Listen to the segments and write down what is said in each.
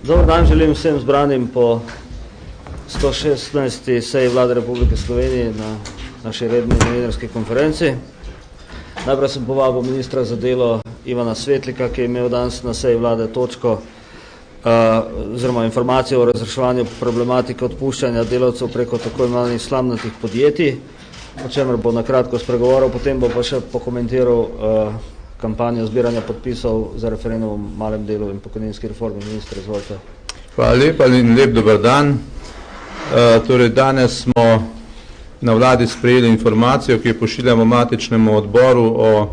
Dobar dan želim vsem zbranim po 116. seji Vlade Republike Slovenije na naši redni novinarski konferenci. Najprej sem povabil ministra za delo Ivana Svetlika, ki je imel danes na seji Vlade točko oziroma informacijo o razreševanju problematike odpuščanja delavcev preko tako imenovanih slamnatih podjetij, o čemer bo na kratko spregovoril, potem bo pa še pokomentiral kampanjo zbiranja podpisov za referendum o malem delu in pokojninski reformi. Minister, izvolite. Hvala lepa in lep dober dan. Torej, danes smo na vladi sprejeli informacijo, ki jo pošiljamo matičnemu odboru o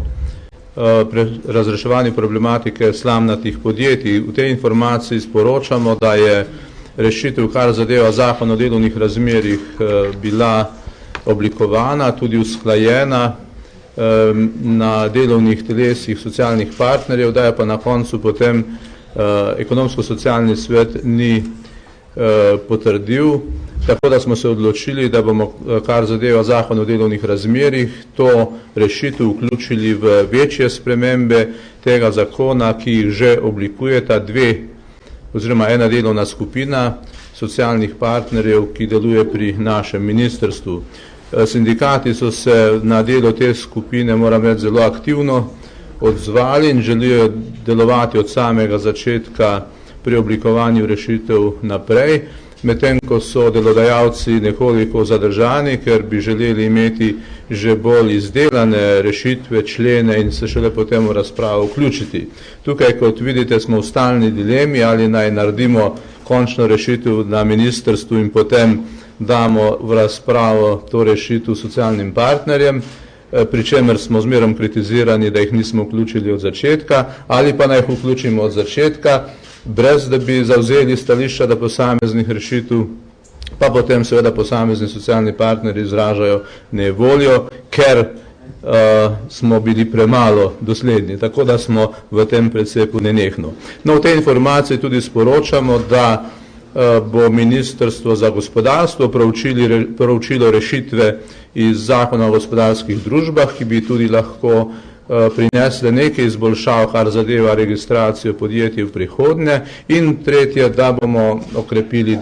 razreševanju problematike slamnatih podjetij. V tej informaciji sporočamo, da je rešitev, kar zadeva Zakon o delovnih razmerjih, bila oblikovana, tudi usklajena na delovnih telesih socialnih partnerjev, da je pa na koncu potem ekonomsko-socialni svet ni potrdil, tako da smo se odločili, da bomo, kar zadeva Zakon o delovnih razmerjih, to rešitev vključili v večje spremembe tega zakona, ki jih že oblikujeta ena delovna skupina socialnih partnerjev, ki deluje pri našem ministrstvu. Sindikati so se na delo te skupine, moram reči, zelo aktivno odzvali in želijo delovati od samega začetka pri oblikovanju rešitev naprej, medtem ko so delodajalci nekoliko zadržani, ker bi želeli imeti že bolj izdelane rešitve, člene in se šele potem v razpravo vključiti. Tukaj, kot vidite, smo v stalni dilemi, ali naj naredimo končno rešitev na ministrstvu in potem damo v razpravo to rešitev socialnim partnerjem, pri čemer smo zmerom kritizirani, da jih nismo vključili od začetka, ali pa naj jih vključimo od začetka, brez da bi zavzeli stališča do posameznih rešitev, pa potem seveda posamezni socialni partnerji izražajo nevoljo, ker smo bili premalo dosledni, tako da smo v tem precepu nenehno. No, v tej informaciji tudi sporočamo, da bo Ministrstvo za gospodarstvo proučilo rešitve iz Zakona o gospodarskih družbah, ki bi tudi lahko prinesle nekaj izboljšav, kar zadeva registracijo podjetij v prihodnje, in tretje, da bomo okrepili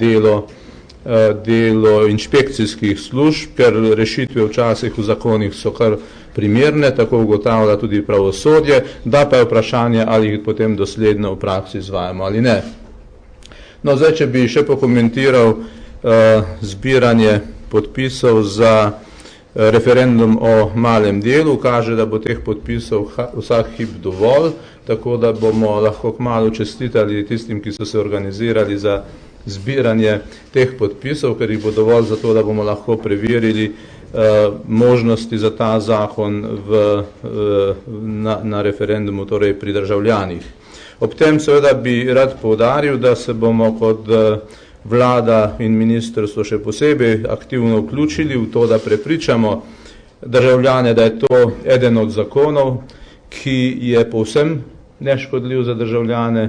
delo inšpekcijskih služb, ker rešitve včasih v zakonih so kar primerne, tako ugotavlja tudi pravosodje, da pa je vprašanje, ali jih potem dosledno v praksi izvajamo ali ne. No, zdaj, če bi še pokomentiral zbiranje podpisov za referendum o malem delu, kaže, da bo teh podpisov vsak hip dovolj, tako da bomo lahko kmalu čestitali tistim, ki so se organizirali za zbiranje teh podpisov, ker jih bo dovolj za to, da bomo lahko preverili možnosti za ta zakon na referendumu, torej pri državljanih. Ob tem seveda bi rad poudaril, da se bomo kot vlada in ministrstvo še posebej aktivno vključili v to, da prepričamo državljane, da je to eden od zakonov, ki je povsem neškodljiv za državljane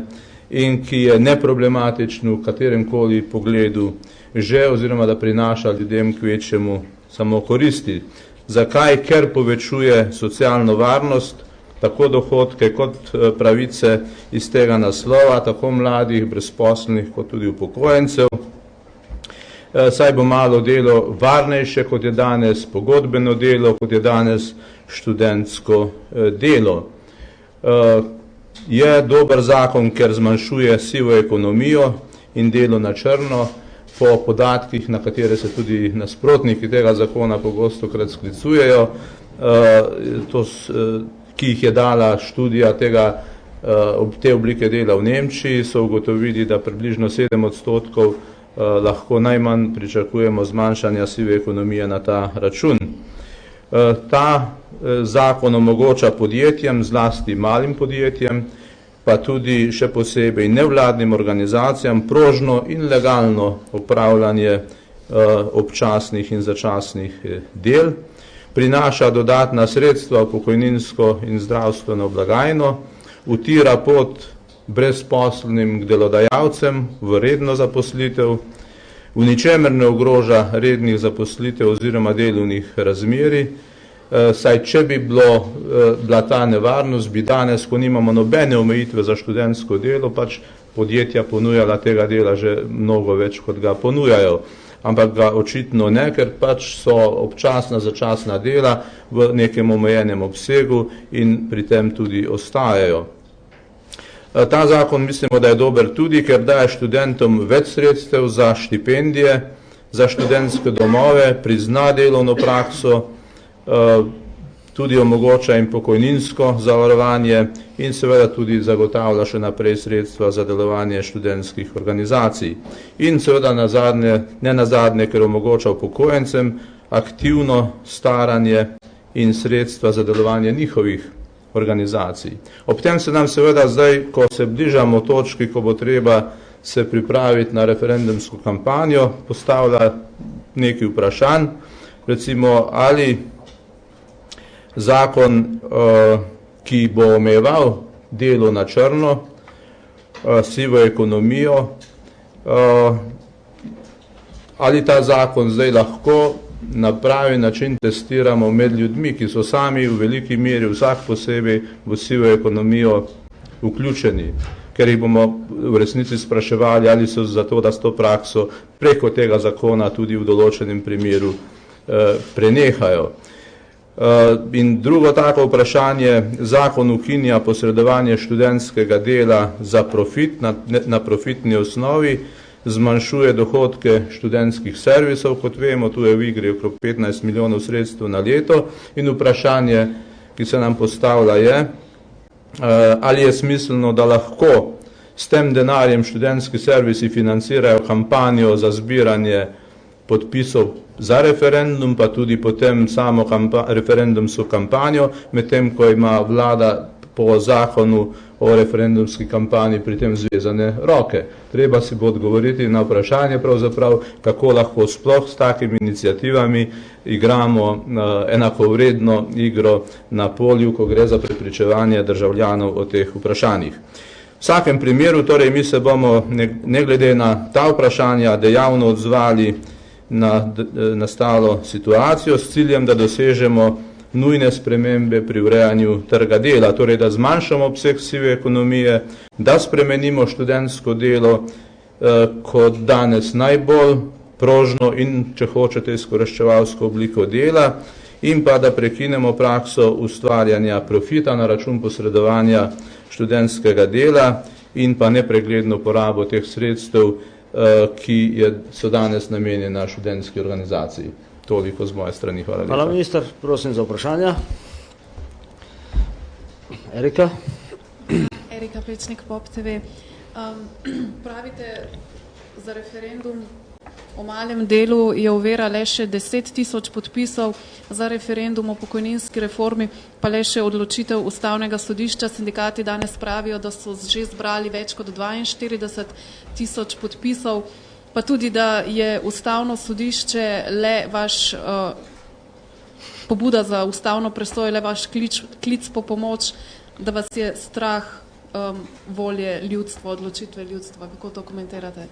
in ki je neproblematičen v kateremkoli pogledu že, oziroma da prinaša ljudem kvečjemu samo koristi. Zakaj? Ker povečuje socialno varnost, tako dohodke kot pravice iz tega naslova, tako mladih, brezposelnih, kot tudi upokojencev. Saj bo malo delo varnejše, kot je danes pogodbeno delo, kot je danes študentsko delo. Je dober zakon, ker zmanjšuje sivo ekonomijo in delo na črno, po podatkih, na katere se tudi nasprotniki tega zakona pogostokrat sklicujejo, ki jih je dala študija te oblike dela v Nemčiji, so ugotovili, da približno 7% lahko najmanj pričakujemo zmanjšanja sive ekonomije na ta račun. Ta zakon omogoča podjetjem, zlasti malim podjetjem, pa tudi še posebej nevladnim organizacijam, prožno in legalno opravljanje občasnih in začasnih del, prinaša dodatna sredstva v pokojninsko in zdravstveno blagajno, utira pot brezposelnim k delodajalcem v redno zaposlitev, v ničemer ne ogroža rednih zaposlitev oziroma delovnih razmerij saj če bi bila ta nevarnost, bi danes, ko nimamo nobene omejitve za študentsko delo, pač podjetja ponujala tega dela že mnogo več, kot ga ponujajo. Ampak ga očitno ne, ker pač so občasna, začasna dela v nekem omejenem obsegu in pri tem tudi ostajajo. Ta zakon mislimo, da je dober tudi, ker daje študentom več sredstev za štipendije, za študentske domove, prizna delovno prakso, tudi omogoča in pokojninsko zavarovanje in seveda tudi zagotavlja še naprej sredstva za delovanje študentskih organizacij. In seveda ne nazadnje, ker omogoča upokojencem aktivno staranje in sredstva za delovanje njihovih organizacij. Ob tem se nam seveda zdaj, ko se bližamo točki, ko bo treba se pripraviti na referendumsko kampanjo, postavlja nekaj vprašanj, recimo ali zakon, ki bo omejeval delo na črno, sivo ekonomijo, ali ta zakon zdaj lahko na pravi način testiramo med ljudmi, ki so sami v veliki meri vsak posebej v sivo ekonomijo vključeni, ker jih bomo v resnici spraševali, ali so zato, da s to prakso preko tega zakona tudi v določenem primeru prenehajo. In drugo tako vprašanje, zakon ukinja posredovanje študentskega dela za profit na profitni osnovi, zmanjšuje dohodke študentskih servisov, kot vemo, tu je v igri okrog 15 milijonov sredstev na leto in vprašanje, ki se nam postavlja je, ali je smiselno, da lahko s tem denarjem študentski servisi financirajo kampanjo za zbiranje podpisov za referendum, pa tudi potem samo referendumsko kampanjo, medtem ko ima vlada po zakonu o referendumski kampanji pri tem zvezane roke. Treba si bo odgovoriti na vprašanje pravzaprav, kako lahko sploh s takimi iniciativami igramo enakovredno igro na polju, ko gre za prepričevanje državljanov o teh vprašanjih. V vsakem primeru, torej mi se bomo ne glede na ta vprašanja dejavno odzvali na nastalo situacijo s ciljem, da dosežemo nujne spremembe pri urejanju trga dela, torej da zmanjšamo obseg sive ekonomije, da spremenimo študentsko delo kot danes najbolj prožno in, če hočete, izkoriščevalsko obliko dela in pa da prekinemo prakso ustvarjanja profita na račun posredovanja študentskega dela in pa nepregledno porabo teh sredstev, ki so danes namenjena študentski organizaciji. Toliko z moje strani. Hvala lepa. Hvala, minister. Prosim za vprašanja. Erika? Erika Pečnik, Pop TV. Pravite, za referendum o malem delu je ovira le še 10 tisoč podpisov, za referendum o pokojninski reformi pa le še odločitev Ustavnega sodišča. Sindikati danes pravijo, da so že zbrali več kot 42 tisoč podpisov, pa tudi, da je Ustavno sodišče le vaš pobuda za ustavno presojo, le vaš klic po pomoč, da vas je strah volje ljudstva, odločitve ljudstva. Kako to komentirate?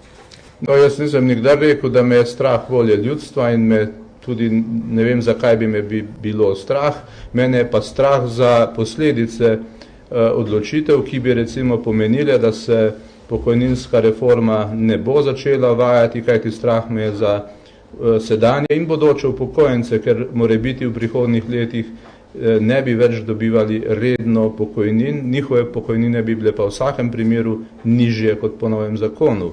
No, jaz nisem nikdar rekel, da me je strah volje ljudstva in me tudi ne vem, zakaj bi me bilo strah. Mene je pa strah za posledice odločitev, ki bi recimo pomenile, da se pokojninska reforma ne bo začela vajati, kajti strah me je za sedanje in bodoče upokojence, ker morebiti v prihodnjih letih ne bi več dobivali redno pokojnin, njihove pokojnine bi bile pa v vsakem primeru nižje kot po novem zakonu.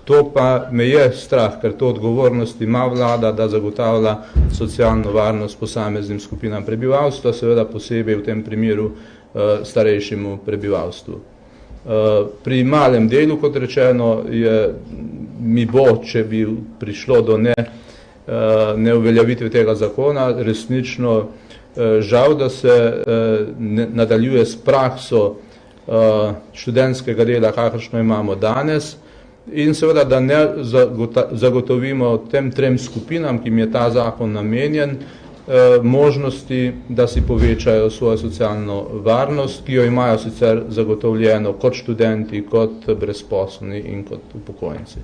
To pa me je strah, ker to odgovornost ima vlada, da zagotavlja socialno varnost posameznim skupinam prebivalstva, seveda posebej v tem primeru starejšemu prebivalstvu. Pri malem delu, kot rečeno, mi bo, če bi prišlo do neuveljavitve tega zakona, resnično žal, da se nadaljuje s prakso študentskega dela, kakršno imamo danes, in seveda, da ne zagotovimo tem trem skupinam, ki jim je ta zakon namenjen, možnosti, da si povečajo svojo socialno varnost, ki jo imajo sicer zagotovljeno kot študenti, kot brezposelni in kot upokojenci.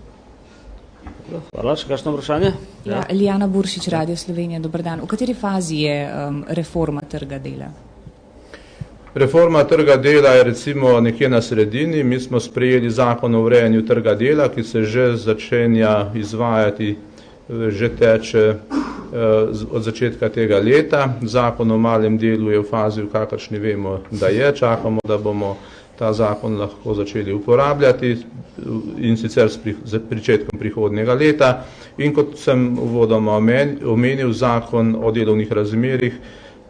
Hvala, še kakšno vprašanje? Ja, Lijana Buršič, Radio Slovenija, dober dan. V kateri fazi je reforma trga dela? Reforma trga dela je recimo nekje na sredini. Mi smo sprejeli zakon o urejanju trga dela, ki se že začenja izvajati, že teče od začetka tega leta. Zakon o malem delu je v fazi, v kakršni vemo, da je. Čakamo, da bomo ta zakon lahko začeli uporabljati in sicer s pričetkom prihodnjega leta. In kot sem uvodoma omenil, zakon o delovnih razmerjih,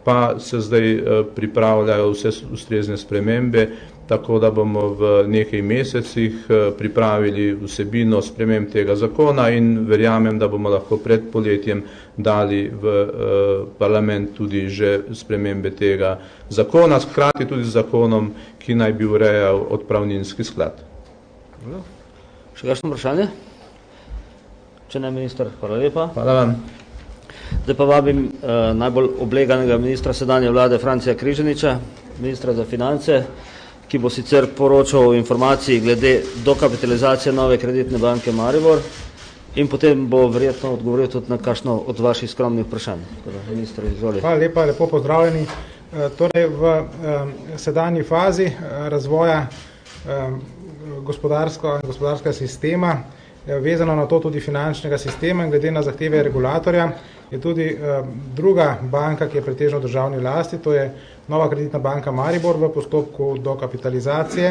pa se zdaj pripravljajo vse ustrezne spremembe, tako da bomo v nekaj mesecih pripravili vsebino sprememb tega zakona in verjamem, da bomo lahko pred poletjem dali v parlament tudi že spremembe tega zakona, hkrati tudi z zakonom, ki naj bi urejal odpravninski sklad. Še kakšno vprašanje? Če ne, minister, hvala lepa. Hvala vam. Zdaj pa vabim najbolj obleganega ministra sedanje vlade Francija Križaniča, ministra za finance, ki bo sicer poročal o informaciji glede dokapitalizacije Nove kreditne banke Maribor in potem bo verjetno odgovoril tudi na kakšno od vaših skromnih vprašanj. Minister, izvoli. Hvala lepa, lepo pozdravljeni. Torej v sedanji fazi razvoja gospodarskega sistema, vezano na to tudi finančnega sistema in glede na zahteve regulatorja, je tudi druga banka, ki je pretežno v državni lasti, to je Nova kreditna banka Maribor v postopku dokapitalizacije.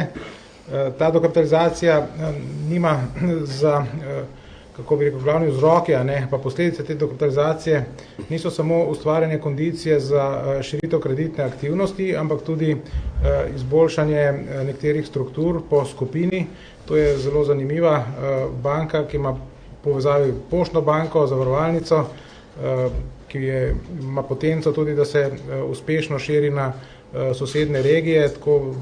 Ta dokapitalizacija nima za, kako bi rekel, glavni vzroki, pa posledice te dokapitalizacije niso samo ustvarjanje kondicije za širitev kreditne aktivnosti, ampak tudi izboljšanje nekaterih struktur po skupini. To je zelo zanimiva banka, ki ima povezavi poštno banko, zavarovalnico, ki ima potenco tudi, da se uspešno širi na sosedne regije, tako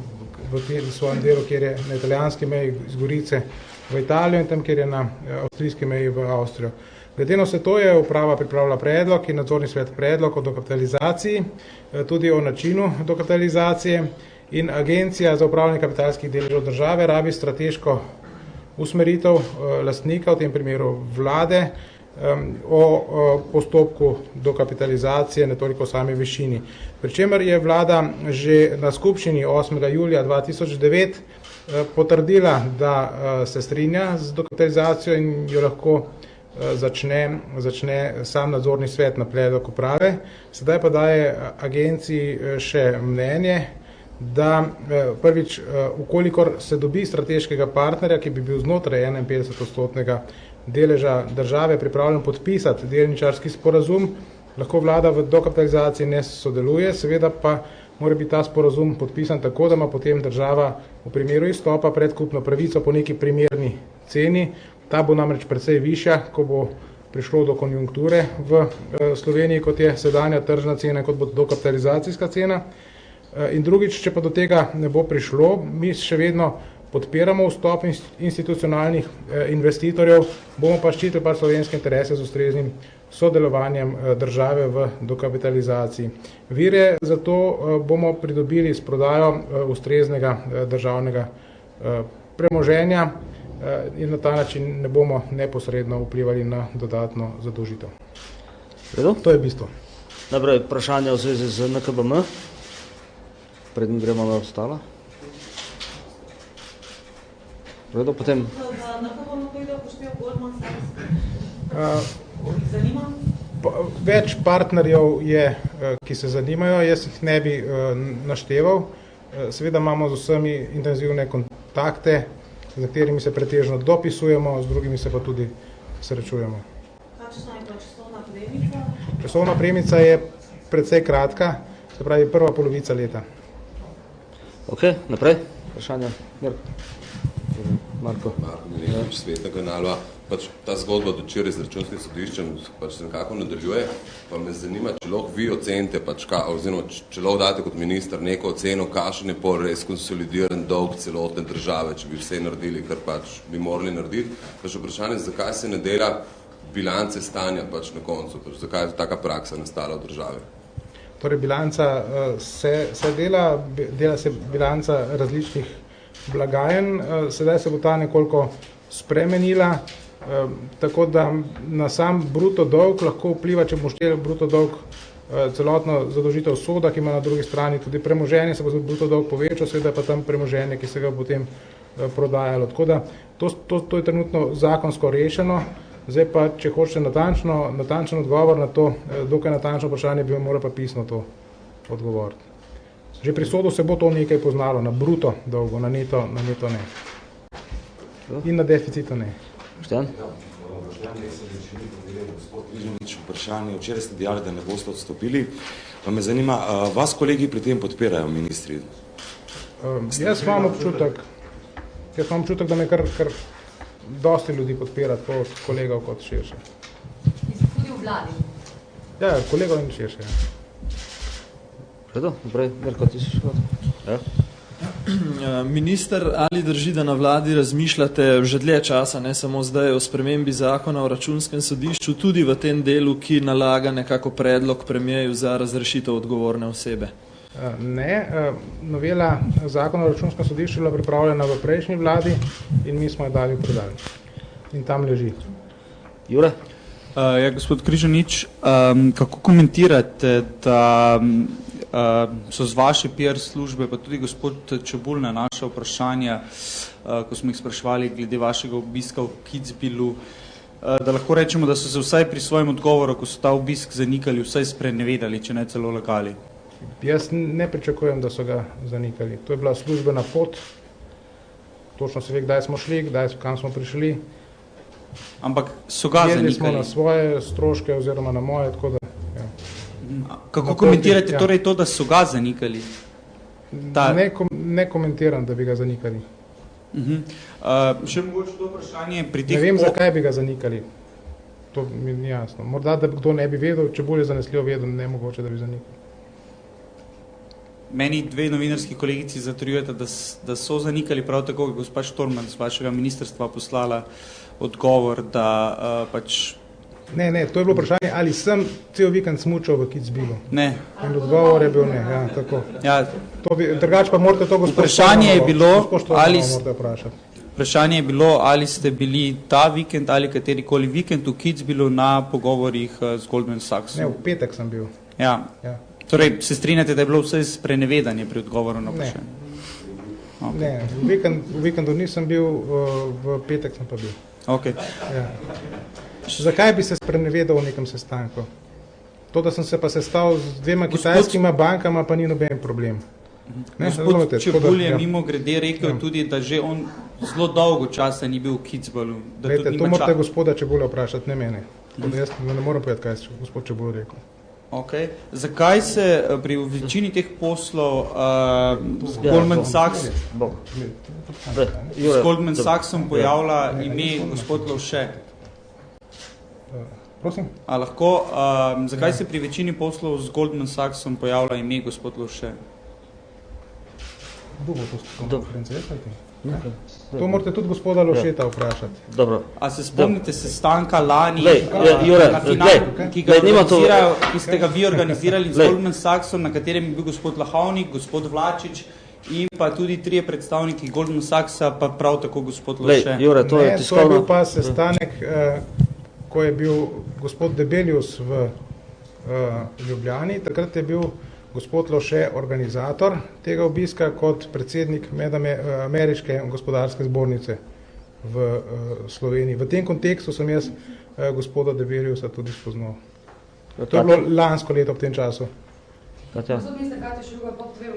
v svojem delu, kjer je na italijanski meji iz Gorice v Italijo in tam, kjer je na avstrijski meji v Avstrijo. Glede na vse to je uprava pripravila predlog in nadzorni svet predlog o dokapitalizaciji, tudi o načinu dokapitalizacije in Agencija za upravljanje kapitalskih deležev države rabi strateško usmeritev lastnika, v tem primeru vlade, o postopku dokapitalizacije, ne toliko o sami višini. Pričemer je vlada že na skupščini 8. julija 2009 potrdila, da se strinja z dokapitalizacijo in jo lahko začne sam nadzorni svet na predlog uprave. Sedaj pa daje agenciji še mnenje, da prvič, ukolikor se dobi strateškega partnerja, ki bi bil znotraj 51% deleža države pripravljen podpisati delničarski sporazum, lahko vlada v dokapitalizaciji ne sodeluje, seveda pa mora biti ta sporazum podpisan tako, da ima potem država v primeru izstopa predkupno pravico po neki primerni ceni. Ta bo namreč precej višja, ko bo prišlo do konjunkture v Sloveniji, kot je sedanja tržna cena, kot bo dokapitalizacijska cena. In drugič, če pa do tega ne bo prišlo, mi še vedno podpiramo vstop institucionalnih investitorjev, bomo pa ščitili pa slovenske interese z ustreznim sodelovanjem države v dokapitalizaciji. Vire za to bomo pridobili s prodajo ustreznega državnega premoženja in na ta način ne bomo neposredno vplivali na dodatno zadolžitev. To je bistvo. Najprej vprašanje v zvezi z NKBM. Predem gremo na ostala. Redo, potem. Več partnerjev je, ki se zanimajo, jaz jih ne bi našteval. Seveda imamo z vsemi intenzivne kontakte, z katerimi se pretežno dopisujemo, z drugimi se pa tudi srečujemo. Kakšna je pa časovna premica? Časovna premica je precej kratka, se pravi prva polovica leta. Ok, naprej. Vprašanje. Marko. Milenič, Svetnega Nalva. Ta zgodba do včeraj z računskim sodiščem se nekako nadaljuje, pa me zanima, če lahko vi ocenite, oziroma če lahko date kot minister neko oceno, kakšen je pol res konsolidiran dolg celotne države, če bi vse naredili, kar bi morali narediti. Pa še vprašanje, zakaj se ne dela bilance stanja na koncu, zakaj je taka praksa nastala v državi? Torej, bilanca se dela se bilanca različnih blagajen, sedaj se bo ta nekoliko spremenila. Tako da na sam bruto dolg lahko vpliva, če bomo šteli bruto dolg celotno zadolžitev soda, ki ima na drugi strani tudi premoženje, se bo bruto dolg povečal, seveda pa tam premoženje, ki se ga potem prodajalo. Tako da to je trenutno zakonsko rešeno. Zdaj pa, če hočete natančen odgovor na to, dokaj natančno vprašanje, bi moral pa pisno to odgovoriti. Že pri sodu se bo to nekaj poznalo, na bruto dolgo, na neto ne. In na deficitu ne. Štjan? Vprašanje, včeraj ste dejali, da ne boste odstopili. Pa me zanima, vas kolegi pri tem podpirajo, ministri? Jaz imam občutek, da me kar dosti ljudi podpira, tako od kolegov kot širše. Tudi v vladi? Ja, kolegov in širše. Redo, naprej, Mirko, ti si šel? Ja. Minister, ali drži, da na vladi razmišljate že dlje časa, ne samo zdaj, o spremembi zakona o računskem sodišču, tudi v tem delu, ki nalaga nekako predlog premijeju za razrešitev odgovorne osebe? Ne, novela zakona o računskem sodišču je bila pripravljena v prejšnji vladi in mi smo jo dali v predal. In tam leži. Jure? Ja, gospod Križanič, kako komentirate, da so z vaše PR službe, pa tudi gospod Čebulj na naša vprašanja, ko smo jih spraševali glede vašega obiska v Kitzbühelu, da lahko rečemo, da so se vsaj pri svojem odgovoru, ko so ta obisk zanikali, vsaj sprenevedali, če ne celo lagali? Jaz ne pričakujem, da so ga zanikali. To je bila službena pot, točno se ve, kdaj smo šli, kam smo prišli. Ampak so ga zanikali? Jedli smo na svoje stroške oziroma na moje, tako da... Ja. Kako komentirate torej to, da so ga zanikali? Ne komentiram, da bi ga zanikali. Še mogoče to vprašanje pri teh... Ne vem, zakaj bi ga zanikali. To mi ni jasno. Morda, da kdo ne bi vedel, če bolje zanesljivo vedel, ne mogoče, da bi zanikali. Meni dve novinarski kolegici zatrjujete, da so zanikali, prav tako gospa Štorman z vašega ministrstva poslala odgovor, da pač... Ne, to je bilo vprašanje, ali sem cel vikend smučal v Kitzbühelu. Ne. In odgovor je bil ne, ja, tako. Ja. Drugače pa morate to vprašanje je bilo, ali ste bili ta vikend ali katerikoli vikend v Kitzbühelu na pogovorih z Goldman Sachs. Ne, v petek sem bil. Ja. Torej, se strinjate, da je bilo vse sprenevedanje pri odgovoru na vprašanje? Ne, v vikendu nisem bil, v petek sem pa bil. Okay. Ja. Zakaj bi se sprenevedal v nekem sestanku? To, da sem se pa sestal z dvema kitajskima bankama, pa ni noben problem. Gospod Čebulj je mimo grede rekel tudi, da že on zelo dolgo časa ni bil v Kitzbühelu. To morate gospoda Čebulja vprašati, ne mene. Jaz ne moram povedati, kaj je gospod Čebulj rekel. Okay. Zakaj se pri večini teh poslov z Goldman Sachsom pojavlja ime gospod Lovše? Prosim? Zakaj se pri večini poslov z Goldman Sachsom pojavlja ime gospod Lovše? To morate tudi gospoda Lovšeta vprašati. Dobro. A se spomnite sestanka lani, ki ste ga vi organizirali z Goldman Sachsom, na katerem je bil gospod Lahovnik, gospod Vlačič in pa tudi trije predstavniki Goldman Sachsa, pa prav tako gospod Lovše? To je bil pa sestanek, ko je bil gospod Debelius v Ljubljani. Takrat je bil gospod Lovše organizator tega obiska kot predsednik Ameriške gospodarske zbornice v Sloveniji. V tem kontekstu sem jaz gospoda Debeliusa tudi spoznal. To je bilo lansko leto ob tem času. Gospod minister, Katja Šuga,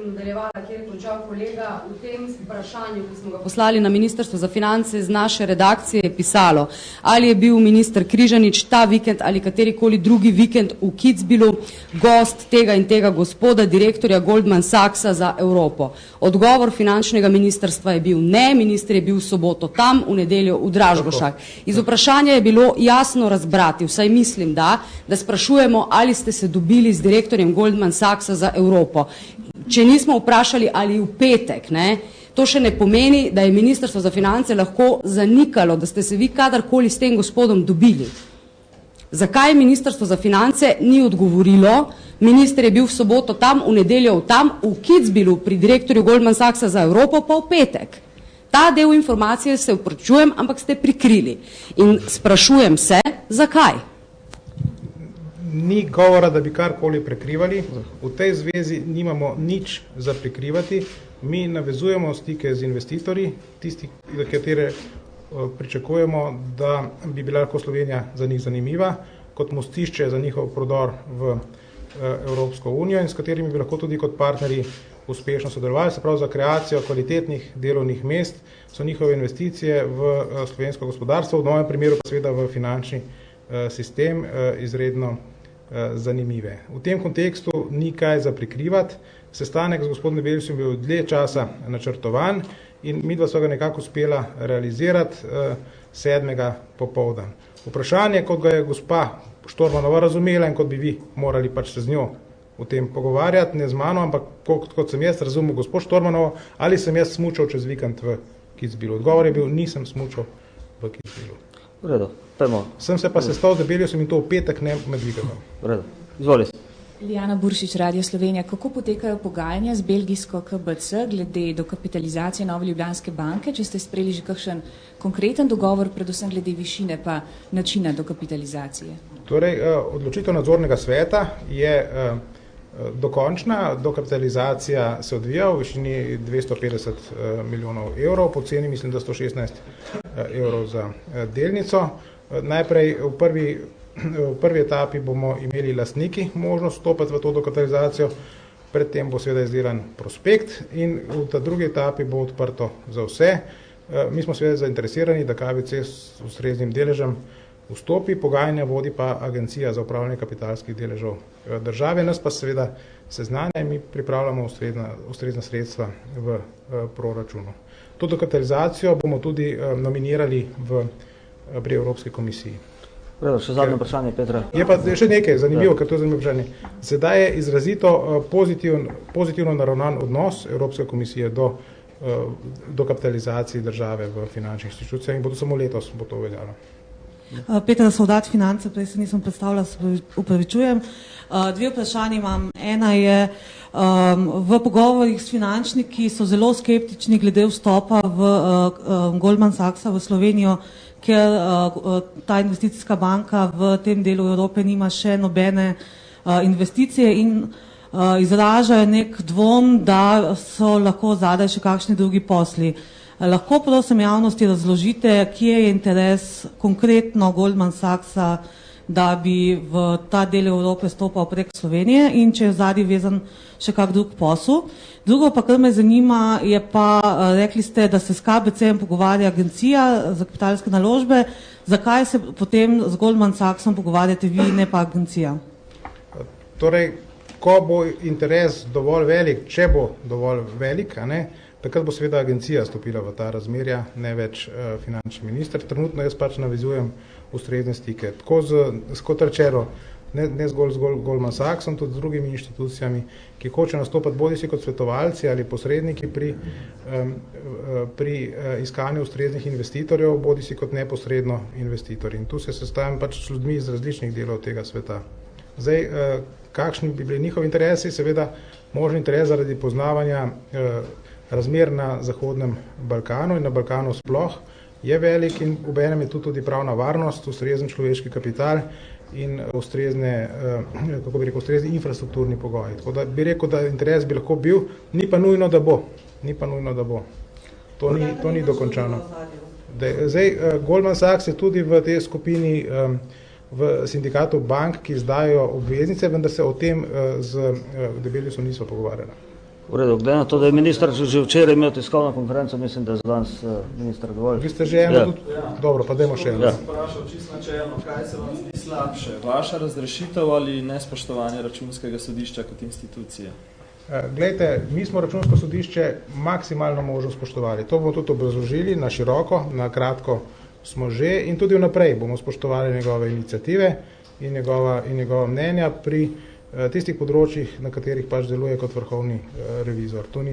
nadaljevala, kjer je končal kolega, v tem vprašanju, ki smo ga poslali na Ministrstvo za finance, z naše redakcije je pisalo, ali je bil minister Križanič ta vikend ali katerikoli drugi vikend v Kitzbühelu gost tega in tega gospoda, direktorja Goldman Sachsa za Evropo. Odgovor finančnega ministrstva je bil ne, minister je bil v soboto tam, v nedeljo v Dražgošah. Iz vprašanja je bilo jasno razbrati, vsaj mislim, da sprašujemo, ali ste se dobili z direktorjem Goldman Sachsa za Evropo. Če nismo vprašali, ali v petek, to še ne pomeni, da je Ministrstvo za finance lahko zanikalo, da ste se vi kadarkoli s tem gospodom dobili. Zakaj Ministrstvo za finance ni odgovorilo? Minister je bil v soboto tam, v nedeljo tam, v Kitzbühelu pri direktorju Goldman Sachsa za Evropo, pa v petek. Ta del informacije se opravičujem, ampak ste prikrili. In sprašujem se, zakaj? Ni govora, da bi karkoli prekrivali. V tej zvezi nimamo nič za prikrivati. Mi navezujemo stike z investitorji, tisti, za katere pričakujemo, da bi bila lahko Slovenija za njih zanimiva, kot mostišče za njihov prodor v Evropsko unijo in s katerimi bi lahko tudi kot partnerji uspešno sodelovali. Se pravi, za kreacijo kvalitetnih delovnih mest so njihove investicije v slovensko gospodarstvo, v novem primeru pa seveda v finančni sistem izredno zanimive. V tem kontekstu ni kaj za prikrivati. Sestanek z gospodom Debeljusom je bil dlje časa načrtovan in midva sva ga nekako uspela realizirati 7. popoldan. Vprašanje, kot ga je gospa Štormanova razumela in kot bi vi morali pač se z njo o tem pogovarjati, ne z mano, ampak kot sem jaz razumel gospod Štormanovo, ali sem jaz smučal čez vikend v Kitzbühelu. Odgovor je bil, nisem smučal v Kitzbühelu. V redu, pojmo. Sem se pa sestal z Debeljusom in to v petek, ne med vikendom. V redu, izvoli. Liljana Buršič, Radio Slovenija. Kako potekajo pogajanja z belgijsko KBC glede dokapitalizacije Nove Ljubljanske banke? Če ste sprejeli že kakšen konkreten dogovor, predvsem glede višine pa načina dokapitalizacije? Torej, odločitev nadzornega sveta je dokončna. Dokapitalizacija se odvija v višini 250 milijonov evrov, po ceni mislim, da 116 evrov za delnico. Najprej v prvi etapi bomo imeli lastniki možnost vstopiti v to dokapitalizacijo, predtem bo seveda izdelan prospekt in v ta drugi etapi bo odprto za vse. Mi smo seveda zainteresirani, da KBC s ustreznim deležem vstopi, pogajanja vodi pa Agencija za upravljanje kapitalskih deležev države, nas pa seveda seznanja in mi pripravljamo ustrezna sredstva v proračunu. To dokapitalizacijo bomo tudi nominirali pri Evropski komisiji. Vredo, še zadnje vprašanje, Petra. Je pa še nekaj zanimivo, ker to je zanimivo vprašanje. Sedaj je izrazito pozitivno naravnan odnos Evropske komisije do dokapitalizacije države v finančnih institucijah in bo to samo letos bo to veljalo. Petra Soldat, Finance, prej se nisem predstavila, se upravičujem. Dve vprašanje imam. Ena je, v pogovorih s finančniki so zelo skeptični glede vstopa v Goldman Sachsa v Slovenijo, ker ta investicijska banka v tem delu Evrope nima še nobene investicije in izražajo nek dvom, da so lahko zadaj še kakšni drugi posli. Lahko prosim javnosti razložite, kje je interes konkretno Goldman Sachsa, da bi v ta del Evrope stopal prek Slovenije in če je zadnji vezan še kak drug posel. Drugo pa, kar me zanima, je pa, rekli ste, da se s KBC-em pogovarja Agencija za kapitalske naložbe. Zakaj se potem z Goldman Sachsom pogovarjate vi, ne pa Agencija? Torej, ko bo interes dovolj velik, če bo dovolj velik, takrat bo seveda Agencija stopila v ta razmerja, ne več finančni minister. Trenutno jaz pač navezujem ustrezne stike. Tako kot rečeno, ne zgolj z Goldman Sachsom, tudi z drugimi inštitucijami, ki hoče nastopati bodisi kot svetovalci ali posredniki pri iskanju ustreznih investitorjev, bodisi kot neposredno investitorji. In tu se sestavim pač s ljudmi iz različnih delov tega sveta. Zdaj, kakšni bi bili njihovi interesi? Seveda možni interes zaradi poznavanja razmer na Zahodnem Balkanu in na Balkanu sploh je velik in obenem je tudi pravna varnost, ustrezen človeški kapital in ustrezni infrastrukturni pogoji. Tako da bi rekel, da interes bi lahko bil, ni pa nujno, da bo. To ni dokončano. Zdaj, Goldman Sachs je tudi v tej skupini v sindikatu bank, ki izdajo obveznice, vendar se o tem z Debeljusom niso pogovarjali. V redu, glede na to, da je minister že včeraj imel tiskovno konferenco, mislim, da je za danes minister dovolj. Vi ste že eno tudi? Dobro, pa dajmo še eno. Ja. Vprašal čisto načelno, kaj se vam zdi slabše? Vaša razrešitev ali nespoštovanje Računskega sodišča kot institucije? Glejte, mi smo Računsko sodišče maksimalno možno spoštovali. To bomo tudi obrazložili na široko, na kratko smo že in tudi vnaprej bomo spoštovali njegove iniciative in njegova mnenja pri tistih področjih, na katerih pač deluje kot vrhovni revizor. To ni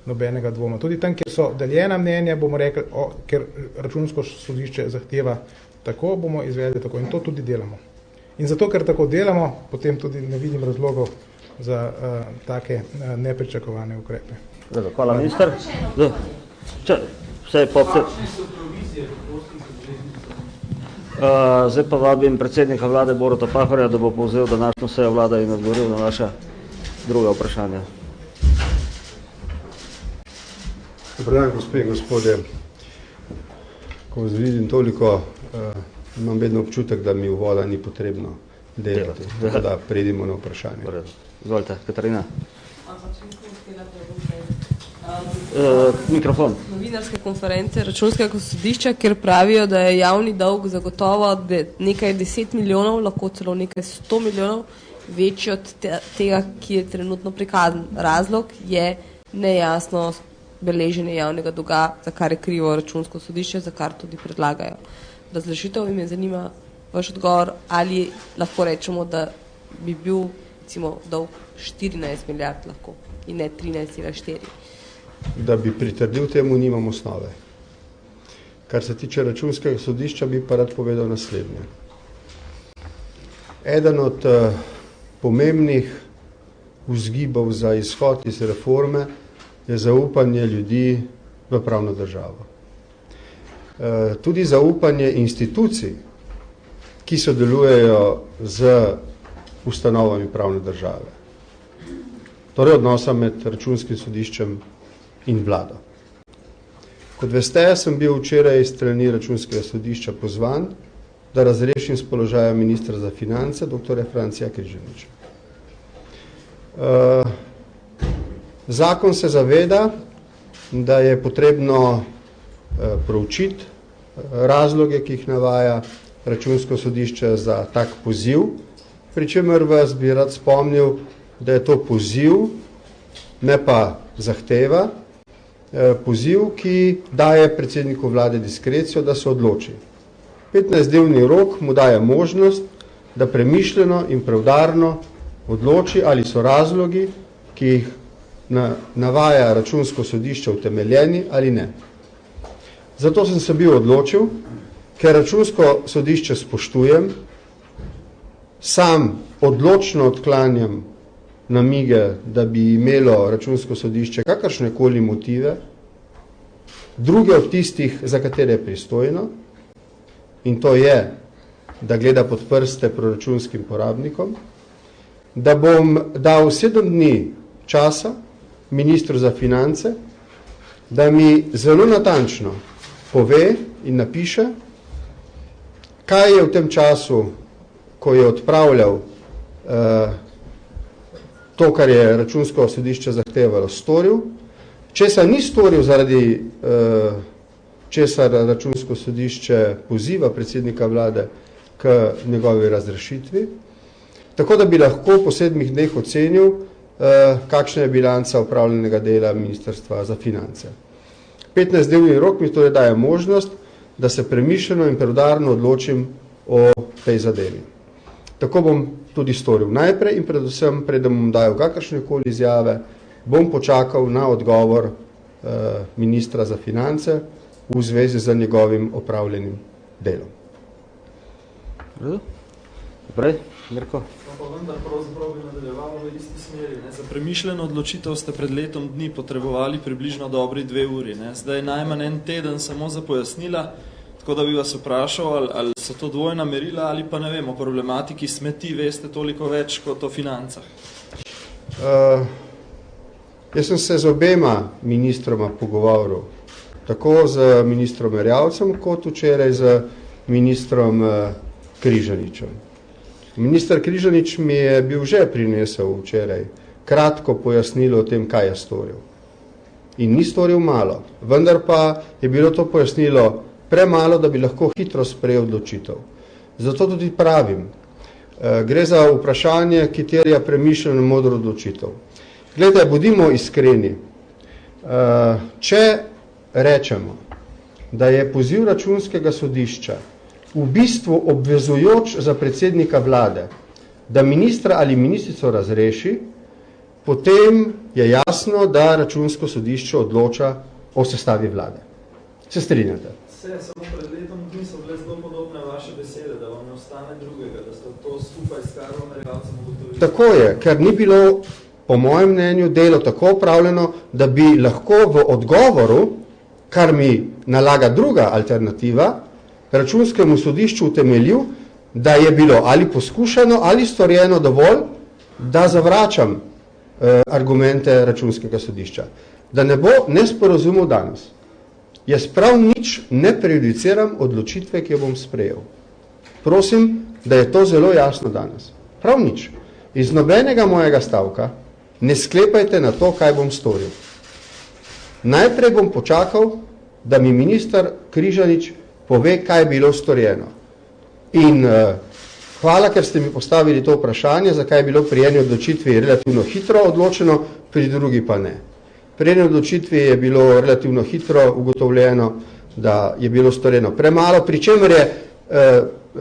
nobenega dvoma. Tudi tam, kjer so deljena mnenja, bomo rekli, ker Računsko sodišče zahteva tako, bomo izvedli tako in to tudi delamo. In zato, ker tako delamo, potem tudi ne vidim razlogov za take nepričakovane ukrepe. Hvala, minister. Vse popte. Zdaj pa vabim predsednika vlade Boruta Pahorja, da bo povzel današnjo sejo vlade in odgovoril na vaša druga vprašanja. Dobar dan, gospe in gospodje. Ko vas vidim toliko, imam vedno občutek, da mi uvoda ni potrebno delati, tako da predimo na vprašanje. Izvolite, Katarina. Mikrofon. Novinarske konference Računskega sodišča, kjer pravijo, da je javni dolg zagotovo nekaj 10 milijonov, lahko celo nekaj 100 milijonov, večji od tega, ki je trenutno prikazan. Razlog je nejasno beleženje javnega dolga, za kar je krivo Računsko sodišče, za kar tudi predlagajo. Razrešitev in me zanima vaš odgovor, ali lahko rečemo, da bi bil recimo dolg 14 milijard lahko in ne 13,4. Da bi pritrdil temu, nimam osnove. Kar se tiče Računskega sodišča, bi pa rad povedal naslednje. Eden od pomembnih vzgibov za izhod iz reforme je zaupanje ljudi v pravno državo. Tudi zaupanje institucij, ki sodelujejo z ustanovami pravne države. Torej odnosa med Računskim sodiščem in vlado. Kot veste, sem bil včeraj strani Računskega sodišča pozvan, da razrešim s položaja ministra za finance, dr. Francija Križaniča. Zakon se zaveda, da je potrebno proučiti razloge, ki jih navaja Računsko sodišče za tak poziv, pri čemer vas bi rad spomnil, da je to poziv, ne pa zahteva, poziv, ki daje predsedniku vlade diskrecijo, da se odloči. 15-dnevni rok mu daje možnost, da premišljeno in preudarno odloči, ali so razlogi, ki jih navaja Računsko sodišče utemeljeni ali ne. Zato sem se bil odločil, ker Računsko sodišče spoštujem, sam odločno odklanjam namige, da bi imelo Računsko sodišče kakršnekoli motive, druge od tistih, za katere je pristojno, in to je, da gleda pod prste proračunskim porabnikom, da bom dal 7 dni časa ministru za finance, da mi zelo natančno pove in napiše, kaj je v tem času, ko je odpravljal to, kar je Računsko sodišče zahtevalo, storil, česa ni storil zaradi česar Računsko sodišče poziva predsednika vlade k njegovi razrešitvi, tako da bi lahko po 7 dneh ocenil, kakšna je bilanca upravljenega dela Ministrstva za finance. 15-dnevni rok mi torej daje možnost, da se premišljeno in preudarno odločim o tej zadevi. Tako bom tudi storil najprej in predvsem, preden bom dajal kakršnekoli izjave, bom počakal na odgovor ministra za finance v zvezi z njegovim opravljenim delom. Naprej, Mirko. Pa vendar pravzaprav bi nadaljevalo v isti smeri. Za premišljeno odločitev ste pred letom dni potrebovali približno dobri 2 uri. Zdaj najmanj en teden samo za pojasnila, tako da bi vas vprašal, ali so to dvojna merila ali pa ne vem, o problematiki smeti veste toliko več kot o financah. Jaz sem se z obema ministroma pogovoril, tako z ministrom Erjavcem, kot včeraj z ministrom Križaničem. Minister Križanič mi je bil že prinesel včeraj kratko pojasnilo o tem, kaj je storil. In ni storil malo, vendar pa je bilo to pojasnilo premalo, da bi lahko hitro sprejel odločitev. Zato tudi pravim, gre za vprašanje, ki terja premišljeno modro odločitev. Glejte, bodimo iskreni, če rečemo, da je poziv Računskega sodišča v bistvu obvezujoč za predsednika vlade, da ministra ali ministrico razreši, potem je jasno, da Računsko sodišče odloča o sestavi vlade. Se strinjate? Samo pred letom dni so bile zelo podobne vaše besede, da vam ne ostane drugega, da ste to skupaj s Karlom Erjavcem ugotovili. Tako je, ker ni bilo, po mojem mnenju, delo tako opravljeno, da bi lahko v odgovoru kar mi nalaga druga alternativa, Računskemu sodišču utemeljil, da je bilo ali poskušano ali storjeno dovolj, da zavračam argumente Računskega sodišča. Da ne bo nesporazumov danes. Jaz prav nič ne prejudiciram odločitve, ki jo bom sprejel. Prosim, da je to zelo jasno danes. Prav nič. Iz nobenega mojega stavka ne sklepajte na to, kaj bom storil. Najprej bom počakal, da mi minister Križanič pove, kaj je bilo storjeno. In hvala, ker ste mi postavili to vprašanje, zakaj je bilo pri eni odločitvi relativno hitro odločeno, pri drugi pa ne. Pri eni odločitvi je bilo relativno hitro ugotovljeno, da je bilo storjeno premalo, pri čemer je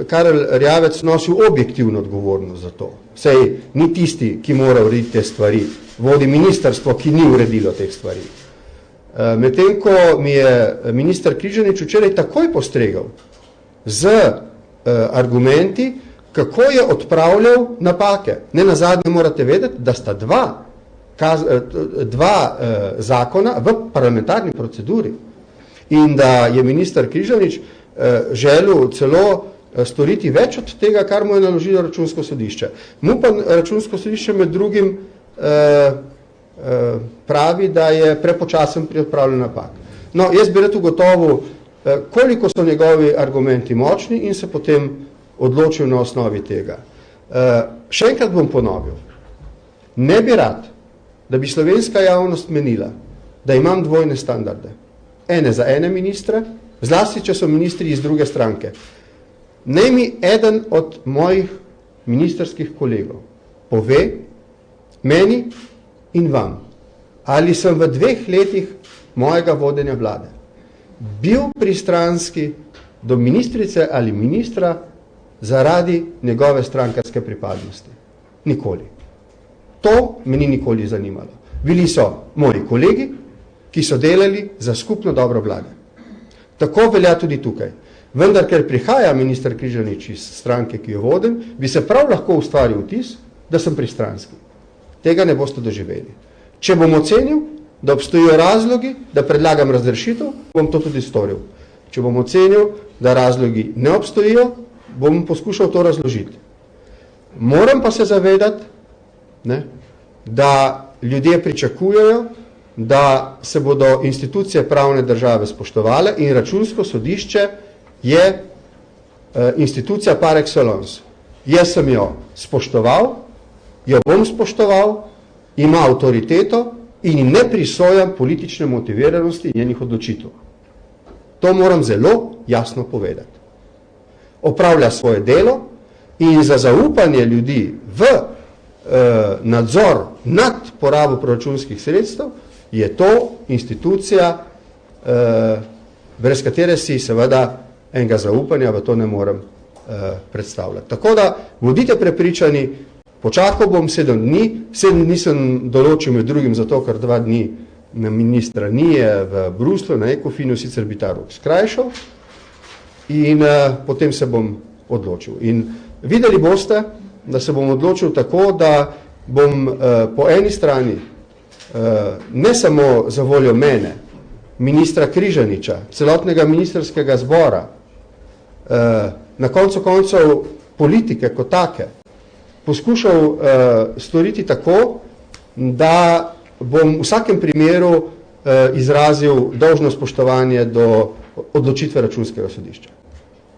Karel Erjavec nosil objektivno odgovornost za to. Sej ni tisti, ki mora urediti te stvari, vodi ministrstvo, ki ni uredilo teh stvari. Medtem ko mi je minister Križanič včeraj takoj postregal z argumenti, kako je odpravljal napake. Ne nazadnje morate vedeti, da sta dva zakona v parlamentarni proceduri in da je minister Križanič želel celo storiti več od tega, kar mu je naložilo Računsko sodišče. Mu pa Računsko sodišče med drugim pravi, da je prepočasen pri odpravljanju napak. No, jaz bi rad ugotovil, koliko so njegovi argumenti močni in se potem odločil na osnovi tega. Še enkrat bom ponovil. Ne bi rad, da bi slovenska javnost menila, da imam dvojne standarde. Ene za ene ministre, zlasti, če so ministri iz druge stranke. Naj mi eden od mojih ministerskih kolegov pove meni in vam, ali sem v 2 letih mojega vodenja vlade bil pristranski do ministrice ali ministra zaradi njegove strankarske pripadnosti. Nikoli. To me ni nikoli zanimalo. Bili so moji kolegi, ki so delali za skupno dobro vlade. Tako velja tudi tukaj. Vendar, ker prihaja minister Križanič iz stranke, ki jo vodim, bi se prav lahko ustvaril vtis, da sem pristranski. Tega ne boste doživeli. Če bom ocenil, da obstojijo razlogi, da predlagam razrešitev, bom to tudi storil. Če bom ocenil, da razlogi ne obstojijo, bom poskušal to razložiti. Moram pa se zavedati, da ljudje pričakujejo, da se bodo institucije pravne države spoštovale in Računsko sodišče je institucija par excellence. Jaz sem jo spoštoval, jo bom spoštoval, ima avtoriteto in ne prisojam politične motiviranosti njenih odločitev. To moram zelo jasno povedati. Opravlja svoje delo in za zaupanje ljudi v nadzor nad porabo proračunskih sredstev je to institucija, brez katere si seveda enega zaupanja v to ne morem predstavljati. Tako da bodite prepričani, počakal bom 7 dni, 7 dni sem določil med drugim zato, ker 2 dni na ministra ni v Bruslu, na Ekofinu, sicer bi ta rok skrajšal in potem se bom odločil. In videli boste, da se bom odločil tako, da bom po eni strani ne samo za voljo mene, ministra Križaniča, celotnega ministerskega zbora, na koncu koncev politike kot take, poskušal storiti tako, da bom v vsakem primeru izrazil dolžno spoštovanje do odločitve Računskega sodišča.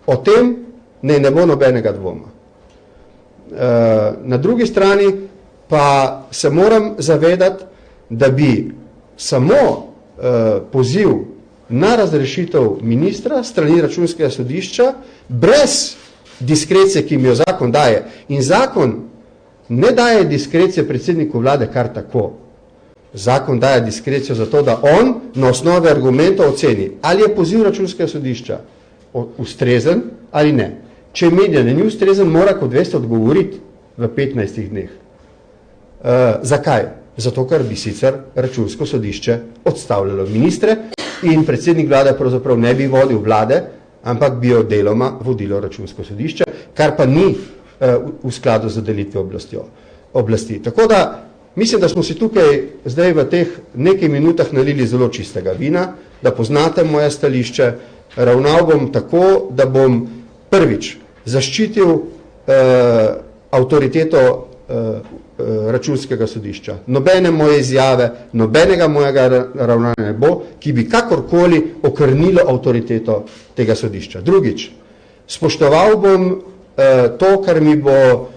O tem ne bo nobenega dvoma. Na drugi strani pa se moram zavedati, da bi samo poziv na razrešitev ministra strani Računskega sodišča brez diskrecije, ki mi jo zakon daje. In zakon ne daje diskrecije predsedniku vlade kar tako. Zakon daje diskrecijo za to, da on na osnovi argumentov oceni, ali je poziv Računskega sodišča ustrezen ali ne. Če meni ni ustrezen, mora, kot veste, odgovoriti v 15 dneh. Zakaj? Zato, ker bi sicer Računsko sodišče odstavljalo ministre in predsednik vlade pravzaprav ne bi vodil vlade, ampak bi jo deloma vodilo Računsko sodišče, kar pa ni v skladu z delitvijo oblasti. Tako da Mislim, da smo si tukaj zdaj v teh nekaj minutah nalili zelo čistega vina, da poznate moje stališče. Ravnal bom tako, da bom prvič zaščitil avtoriteto računskega sodišča. Nobene moje izjave, nobenega mojega ravnanja ne bo, ki bi kakorkoli okrnilo avtoriteto tega sodišča. Drugič, spoštoval bom to, kar mi bo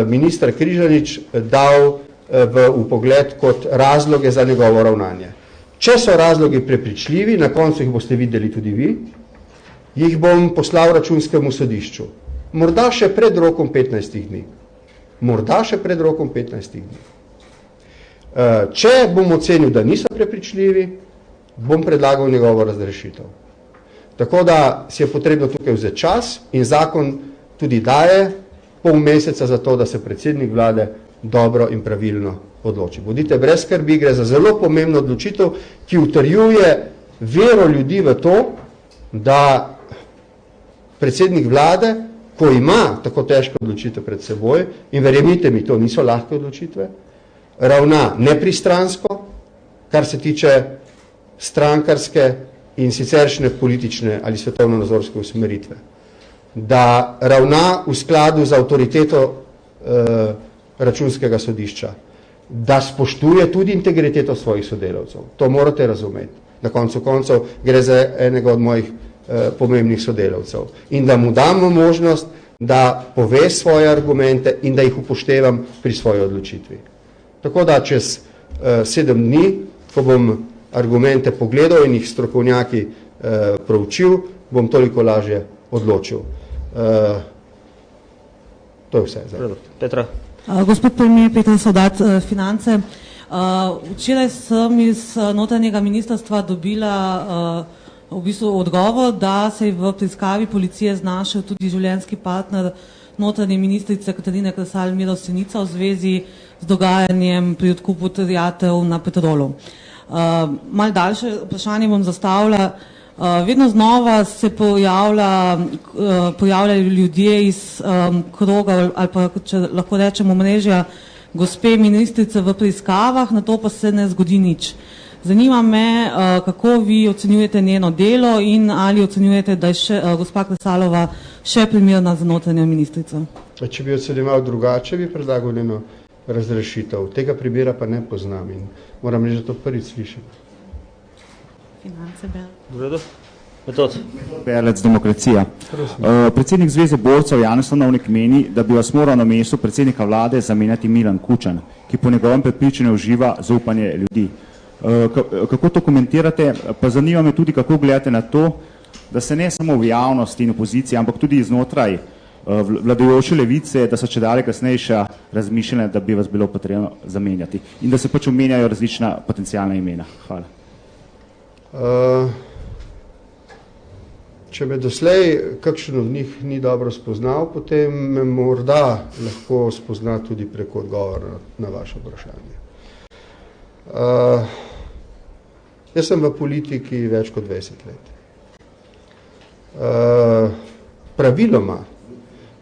minister Križanič dal v upogled kot razloge za njegovo ravnanje. Če so razlogi prepričljivi, na koncu jih boste videli tudi vi, jih bom poslal računskemu sodišču. Morda še pred rokom 15 dni. Morda še pred rokom 15 dni. Če bom ocenil, da niso prepričljivi, bom predlagal njegovo razrešitev. Tako da si je potrebno tukaj vzeti čas in zakon tudi daje pol meseca za to, da se predsednik vlade dobro in pravilno odloči. Bodite brez skrbi, gre za zelo pomembno odločitev, ki utrjuje vero ljudi v to, da predsednik vlade, ko ima tako težko odločitev pred seboj, in verjemite mi, to niso lahke odločitve, ravna nepristransko, kar se tiče strankarske in siceršnje politične ali svetovno-nazorske usmeritve. Da ravna v skladu z avtoriteto računskega sodišča, da spoštuje tudi integriteto svojih sodelavcev. To morate razumeti. Na koncu koncev gre za enega od mojih pomembnih sodelavcev. In da mu damo možnost, da pove svoje argumente in da jih upoštevam pri svoji odločitvi. Tako da čez 7 dni, ko bom argumente pogledal in jih strokovnjaki proučil, bom toliko lažje odločil. To je vse. Petra. Gospod premier, Petra Sovdat, Finance. Včeraj sem iz notranjega ministrstva dobila v bistvu odgovor, da se je v preiskavi policije znašel tudi življenjski partner notranje ministrice Katarine Kresal Miro Senica v zvezi z dogajanjem pri odkupu terjatev na Petrolu. Malo daljše vprašanje bom zastavila. Vedno znova se pojavljajo ljudje iz kroga ali pa, če lahko rečemo, mrežja gospe ministrice v preiskavah, na to pa se ne zgodi nič. Zanima me, kako vi ocenjujete njeno delo in ali ocenjujete, da je gospa Kresalova še primerna za notranjo ministrico? Če bi ocenjeval drugače, bi predlagal njeno razrešitev. Tega primera pa ne poznam in moram reči, da to prvič slišim. Finance, Bel. Metod. Berlec Demokracija. Predsednik Zveze borcev Janez Stanovnik meni, da bi vas moral na mestu predsednika vlade zamenjati Milan Kučan, ki po njegovem prepričanju uživa zaupanje ljudi. Kako to komentirate? Pa zanima me tudi, kako gledate na to, da se ne samo v javnosti in opoziciji, ampak tudi iznotraj vladajoče levice, da so čedalje kasnejša razmišljanja, da bi vas bilo potrebno zamenjati in da se pač omenjajo različna potencijalna imena. Hvala. Če me doslej kakšen od njih ni dobro spoznal, potem me morda lahko spozna tudi preko odgovora na vaše vprašanje. Jaz sem v politiki več kot 20 let. Praviloma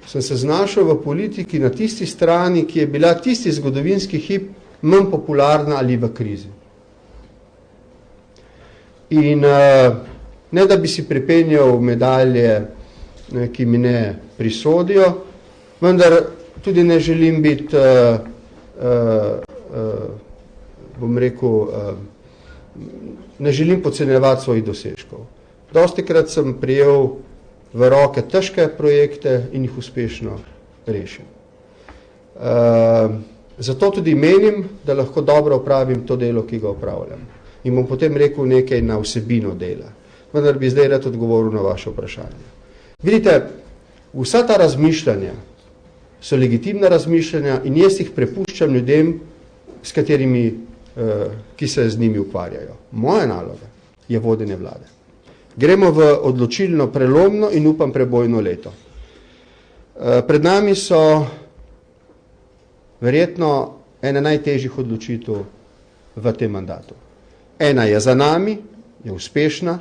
sem se znašel v politiki na tisti strani, ki je bila tisti zgodovinski hip manj popularna ali v krizi. In ne da bi si pripenjal medalje, ki mi ne prisodijo, vendar tudi ne želim biti, bom rekel, ne želim podcenjevati svojih dosežkov. Dostikrat sem prijel v roke težke projekte in jih uspešno rešil. Zato tudi menim, da lahko dobro opravim to delo, ki ga opravljam. In bom potem rekel nekaj na vsebino dela. Vendar bi zdaj rad odgovoril na vaše vprašanje. Vidite, vsa ta razmišljanja so legitimna razmišljanja in jaz jih prepuščam ljudem, s katerimi, ki se z njimi ukvarjajo. Moja naloga je vodenje vlade. Gremo v odločilno, prelomno in upam prebojno leto. Pred nami so verjetno ena najtežjih odločitev v tem mandatu. Ena je za nami, je uspešna,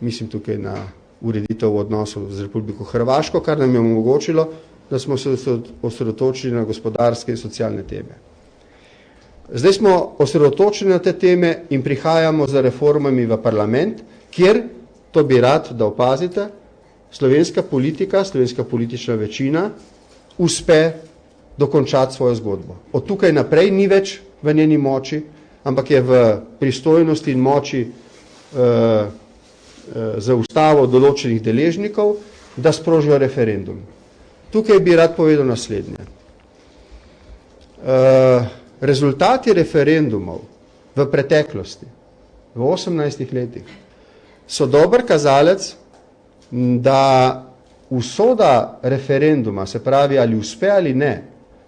mislim tukaj na ureditev v odnosu z Republiko Hrvaško, kar nam je omogočilo, da smo se osredotočili na gospodarske in socialne teme. Zdaj smo osredotočeni na te teme in prihajamo z reformami v parlament, kjer, to bi rad, da opazite, slovenska politika, slovenska politična večina uspe dokončati svojo zgodbo. Od tukaj naprej ni več v njeni moči, ampak je v pristojnosti in moči za ustavo določenih deležnikov, da sprožijo referendum. Tukaj bi rad povedal naslednje. Rezultati referendumov v preteklosti, v 18 letih, so dober kazalec, da usoda referenduma, se pravi ali uspe ali ne,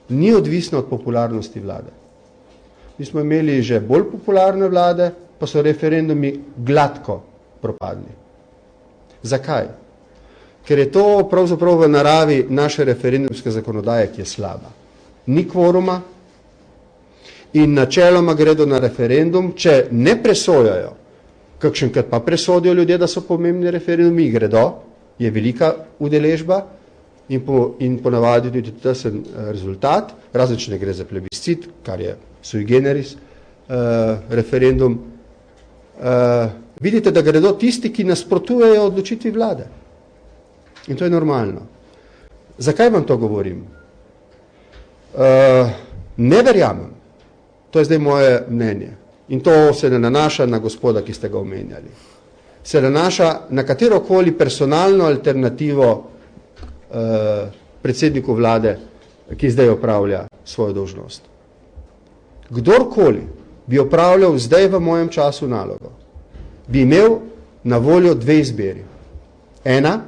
ni odvisna od popularnosti vlade. Mi smo imeli že bolj popularne vlade, pa so referendumi gladko propadli. Zakaj? Ker je to pravzaprav v naravi naše referendumske zakonodaje, ki je slaba. Ni kvoruma in načeloma gredo na referendum, če ne presojajo, kakšenkrat pa presodijo ljudje, da so pomembni referendumi, gredo, je velika udeležba in ponavadi tudi tesen rezultat, razen če ne gre za plebiscit, kar je sui generis referendum. Vidite, da gredo tisti, ki nasprotujejo odločitvi vlade. In to je normalno. Zakaj vam to govorim? Ne verjamem. To je zdaj moje mnenje. In to se ne nanaša na gospoda, ki ste ga omenjali. Se nanaša na katerokoli personalno alternativo predsedniku vlade, ki zdaj opravlja svojo dolžnost. Kdorkoli bi opravljal zdaj v mojem času nalogo, bi imel na voljo dve izbiri. Ena,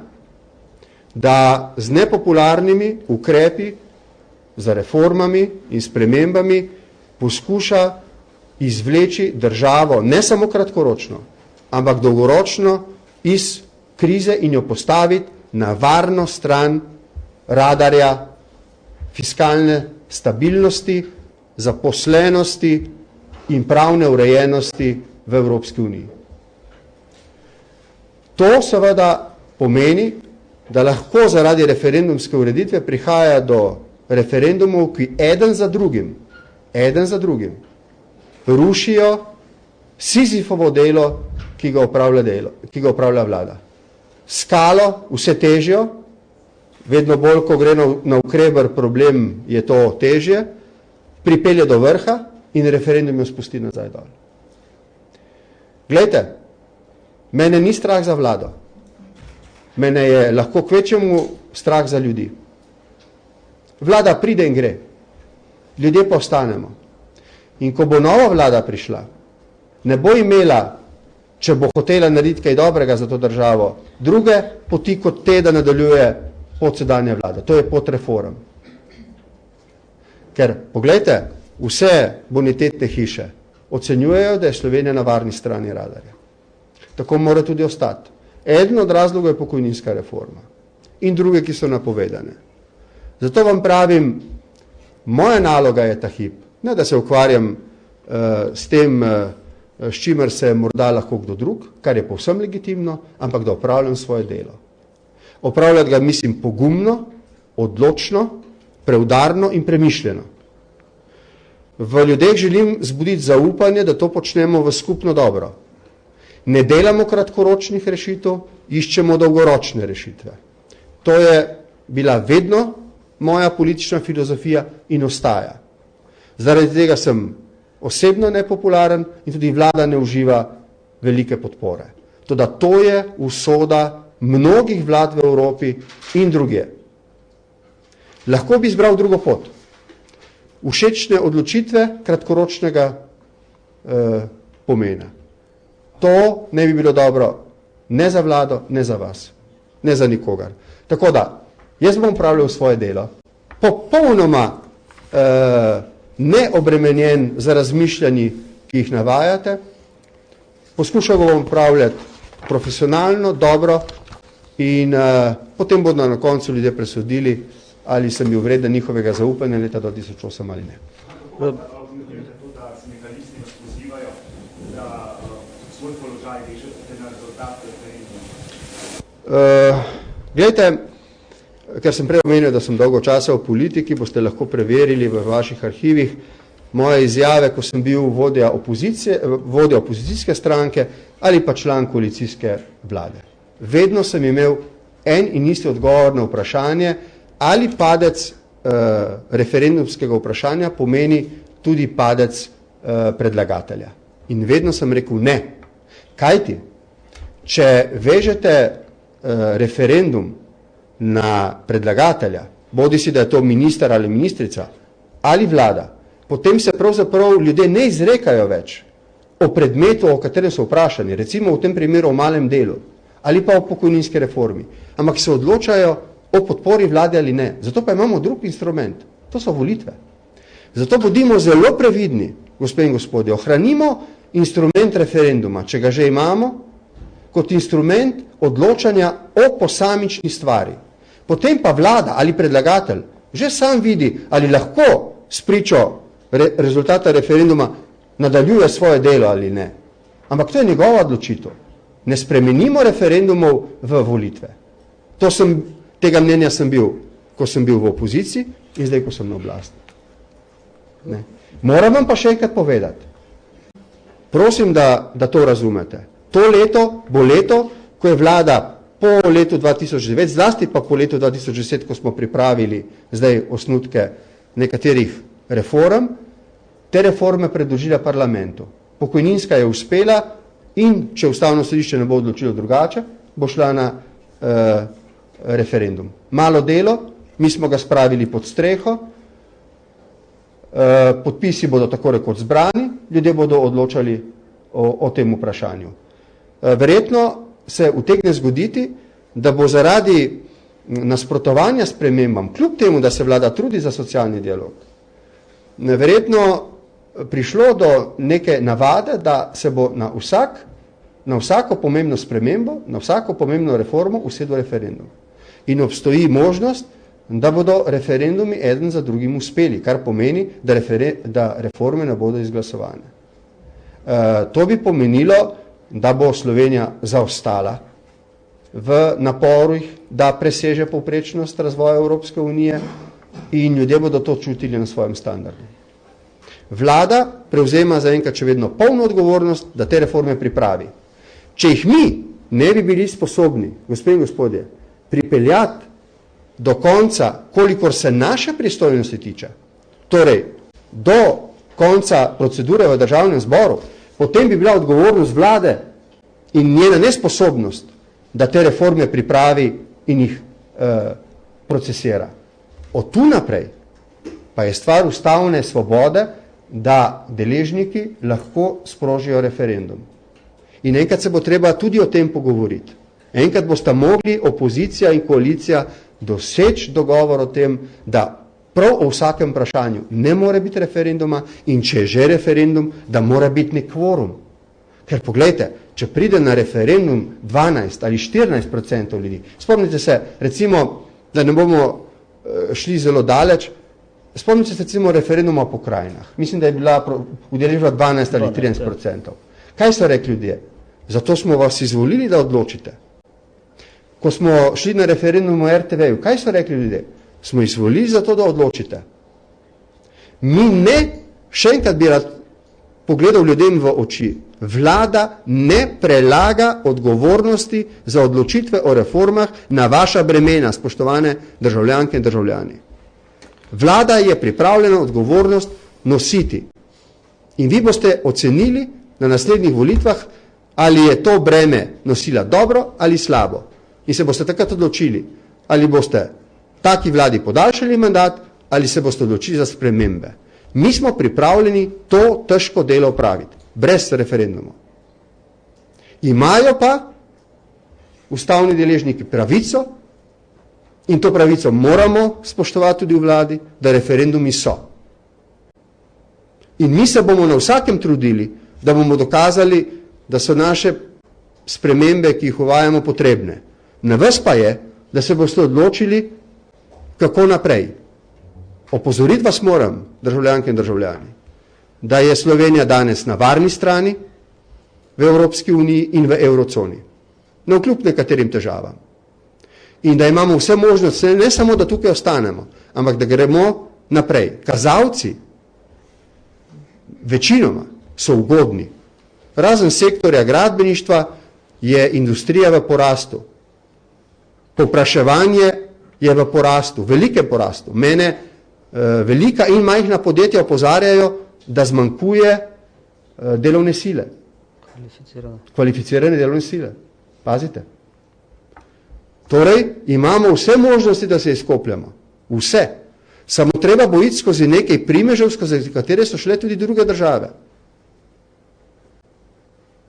da z nepopularnimi ukrepi, za reformami in spremembami poskuša izvleči državo ne samo kratkoročno, ampak dolgoročno iz krize in jo postaviti na varno stran radarja fiskalne stabilnosti, zaposlenosti in pravne urejenosti v Evropski uniji. To seveda pomeni, da lahko zaradi referendumske ureditve prihaja do referendumov, ki eden za drugim rušijo Sizifovo delo, ki ga opravlja vlada. Skalo vse težjo, vedno bolj, ko gre na ukreber problem, je to težje, pripelje do vrha in referendum jo spusti nazaj dol. Glejte, mene ni strah za vlado. Mene je lahko kvečemu strah za ljudi. Vlada pride in gre. Ljudje pa ostanemo. In ko bo nova vlada prišla, ne bo imela, če bo hotela narediti kaj dobrega za to državo, druge poti kot te, da nadaljuje pot sedanje vlade. To je pot reform. Ker, poglejte, vse bonitetne hiše ocenjujejo, da je Slovenija na varni strani radarja. Tako mora tudi ostati. Eden od razlogov je pokojninska reforma in druge, ki so napovedane. Zato vam pravim, moja naloga je ta hip, ne da se ukvarjam s tem, s čimer se morda lahko kdo drug, kar je povsem legitimno, ampak da opravljam svoje delo. Opravljati ga mislim pogumno, odločno, preudarno in premišljeno. V ljudeh želim zbuditi zaupanje, da to počnemo v skupno dobro. Ne delamo kratkoročnih rešitev, iščemo dolgoročne rešitve. To je bila vedno moja politična filozofija in ostaja. Zaradi tega sem osebno nepopularen in tudi vlada ne uživa velike podpore. Toda to je usoda mnogih vlad v Evropi in drugje. Lahko bi izbral drugo pot. Všečne odločitve kratkoročnega pomena. To ne bi bilo dobro ne za vlado, ne za vas, ne za nikogar. Tako da, jaz bom upravljal svoje delo, popolnoma neobremenjen za razmišljanji, ki jih navajate, poskušal bom upravljati profesionalno, dobro in potem bodo na koncu ljudje presodili, ali sem bil vreden njihovega zaupanja leta 2008 ali ne. Glejte, ker sem prej omenil, da sem dolgo časa v politiki, boste lahko preverili v vaših arhivih, moje izjave, ko sem bil vodja opozicijske stranke ali pa član koalicijske vlade. Vedno sem imel en in isti odgovor na vprašanje, ali padec referendumskega vprašanja pomeni tudi padec predlagatelja. In vedno sem rekel ne. Kajti, če vežete referendum na predlagatelja, bodi si, da je to minister ali ministrica, ali vlada, potem se pravzaprav ljudje ne izrekajo več o predmetu, o katerem so vprašani, recimo v tem primeru o malem delu, ali pa o pokojninski reformi, ampak se odločajo o podpori vlade ali ne. Zato pa imamo drug instrument, to so volitve. Zato bodimo zelo previdni, gospe in gospodje, ohranimo instrument referenduma, če ga že imamo, kot instrument odločanja o posamični stvari. Potem pa vlada ali predlagatelj že sam vidi, ali lahko spričo rezultata referenduma nadaljuje svoje delo ali ne. Ampak to je njegova odločitev. Ne spremenimo referendumov v volitve. Tega mnenja sem bil, ko sem bil v opoziciji in zdaj, ko sem na oblasti. Ne. Moram vam pa še enkrat povedati. Prosim, da to razumete. To leto bo leto, ko je vlada po letu 2009, zlasti pa po letu 2010, ko smo pripravili zdaj osnutke nekaterih reform, te reforme predložila parlamentu. Pokojninska je uspela in če Ustavno sodišče ne bo odločilo drugače, bo šla na referendum. Malo delo, mi smo ga spravili pod streho, podpisi bodo tako rekoč zbrani, ljudje bodo odločali o tem vprašanju. Verjetno se utegne zgoditi, da bo zaradi nasprotovanja spremembam, kljub temu, da se vlada trudi za socialni dialog, verjetno prišlo do neke navade, da se bo na vsako pomembno spremembo, na vsako pomembno reformo usedel referendum. In obstoji možnost, da bodo referendumi eden za drugim uspeli, kar pomeni, da reforme ne bodo izglasovane. To bi pomenilo, da bo Slovenija zaostala v naporih, da preseže povprečnost razvoja Evropske unije in ljudje bodo to čutili na svojem standardu. Vlada prevzema zaenkrat še vedno polno odgovornost, da te reforme pripravi. Če jih mi ne bi bili sposobni, gospe in gospodje, pripeljati do konca, kolikor se naše pristojnosti tiče, torej do konca procedure v državnem zboru, potem bi bila odgovornost vlade in njena nesposobnost, da te reforme pripravi in jih procesira. Od tu naprej pa je stvar ustavne svobode, da deležniki lahko sprožijo referendum. In enkrat se bo treba tudi o tem pogovoriti. Enkrat bosta mogli opozicija in koalicija doseči dogovor o tem, da prav o vsakem vprašanju ne more biti referenduma in če je že referendum, da mora biti nek kvorum. Ker poglejte, če pride na referendum 12 ali 14% ljudi, spomnite se, recimo, da ne bomo šli zelo daleč, spomnite se recimo referenduma o pokrajinah. Mislim, da je bila udeležba 12 ali 13%. Kaj so rekli ljudje? Zato smo vas izvolili, da odločite. Ko smo šli na referendum o RTV-ju, kaj so rekli ljudje? Smo izvolili za to, da odločite. Mi ne, še enkrat bi rad pogledal ljudem v oči, vlada ne prelaga odgovornosti za odločitve o reformah na vaša bremena, spoštovane državljanke in državljani. Vlada je pripravljena odgovornost nositi. In vi boste ocenili na naslednjih volitvah, ali je to breme nosila dobro ali slabo. In se boste takrat odločili, ali boste taki vladi podaljšali mandat, ali se boste odločili za spremembe. Mi smo pripravljeni to težko delo opraviti, brez referendumov. Imajo pa ustavni deležniki pravico, in to pravico moramo spoštovati tudi v vladi, da referendumi so. In mi se bomo na vsakem trudili, da bomo dokazali, da so naše spremembe, ki jih uvajamo, potrebne. Na vas pa je, da se boste odločili, kako naprej. Opozoriti vas moram, državljanke in državljani, da je Slovenija danes na varni strani v Evropski uniji in v evroconi. Navkljub nekaterim težavam. In da imamo vse možnosti, ne samo, da tukaj ostanemo, ampak da gremo naprej. Kazalci večinoma so ugodni. Razen sektorja gradbeništva je industrija v porastu. Povpraševanje je v porastu, velikem porastu. Mene velika in majhna podjetja opozarjajo, da zmanjkuje delovne sile. Kvalificirane delovne sile. Pazite. Torej, imamo vse možnosti, da se izkopljamo. Vse. Samo treba bojiti skozi nekaj primežev, skozi katere so šle tudi druge države.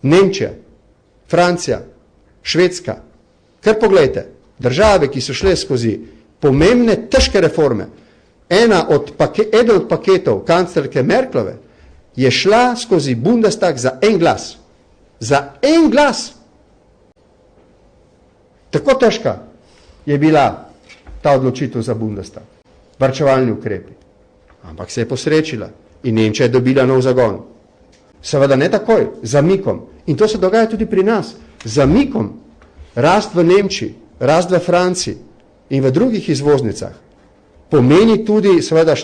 Nemčija, Francija, Švedska. Kar poglejte, države, ki so šle skozi pomembne, težke reforme. Eden od paketov kanclerke Merklove je šla skozi Bundestag za en glas. Za en glas! Tako težka je bila ta odločitev za Bundestag. Varčevalni ukrepi. Ampak se je posrečila in Nemčija je dobila nov zagon. Seveda ne takoj, zamikom. In to se dogaja tudi pri nas. Zamikom rast v Nemčiji, rast v Franciji in v drugih izvoznicah pomeni tudi seveda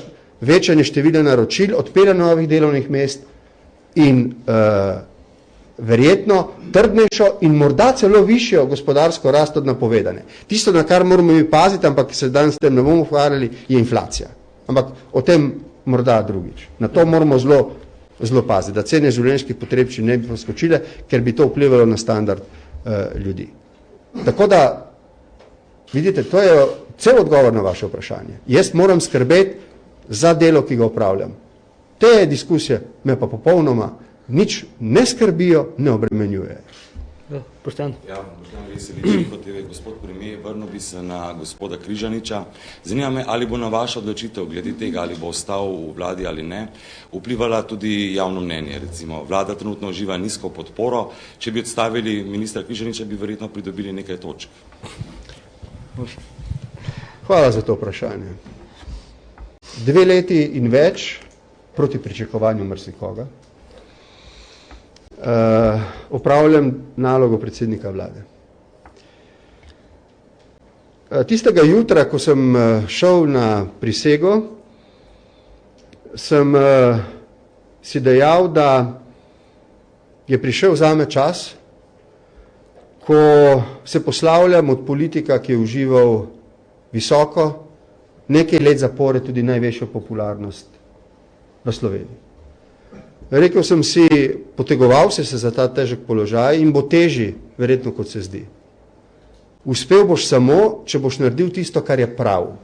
večanje števila naročil, odpiranje novih delovnih mest in verjetno trdnejšo in morda celo višjo gospodarsko rast od napovedane. Tisto, na kar moramo mi paziti, ampak se danes s tem ne bomo ukvarjali, je inflacija. Ampak o tem morda drugič. Na to moramo zelo paziti, da cene življenjskih potrebščin ne bi poskočile, ker bi to vplivalo na standard ljudi. Tako da, vidite, to je cel odgovor na vaše vprašanje. Jaz moram skrbeti za delo, ki ga upravljam. Te diskusije me pa popolnoma nič ne skrbijo, ne obremenjujejo. Pošten. Ja, Boštjan Veselič, kot je gospod premijer, vrnil bi se na gospoda Križaniča. Zanima me, ali bo na vašo odločitev glede tega, ali bo ostal v vladi ali ne, vplivala tudi javno mnenje. Recimo, vlada trenutno uživa nizko podporo. Če bi odstavili ministra Križaniča, bi verjetno pridobili nekaj točk. Hvala za to vprašanje. 2 leti in več proti pričakovanju marsikoga. Opravljam nalogo predsednika vlade. Tistega jutra, ko sem šel na prisego, sem si dejal, da je prišel zame čas, ko se poslavljam od politika, ki je užival visoko, nekaj let zapore tudi največjo popularnost v Sloveniji. Rekel sem si, potegoval se za ta težek položaj in bo težji, verjetno, kot se zdi. Uspel boš samo, če boš naredil tisto, kar je prav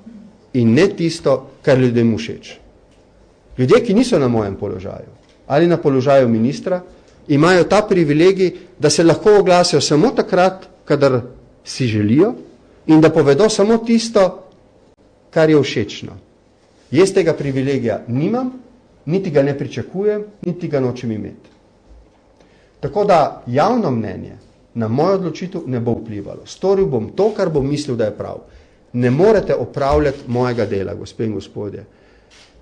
in ne tisto, kar ljudem všeč. Ljudje, ki niso na mojem položaju ali na položaju ministra, imajo ta privilegij, da se lahko oglasijo samo takrat, kadar si želijo in da povedo samo tisto, kar je všečno. Jaz tega privilegija nimam, niti ga ne pričakujem, niti ga nočem imeti. Tako da javno mnenje na mojo odločitev ne bo vplivalo. Storil bom to, kar bom mislil, da je prav. Ne morete opravljati mojega dela, gospe in gospodje.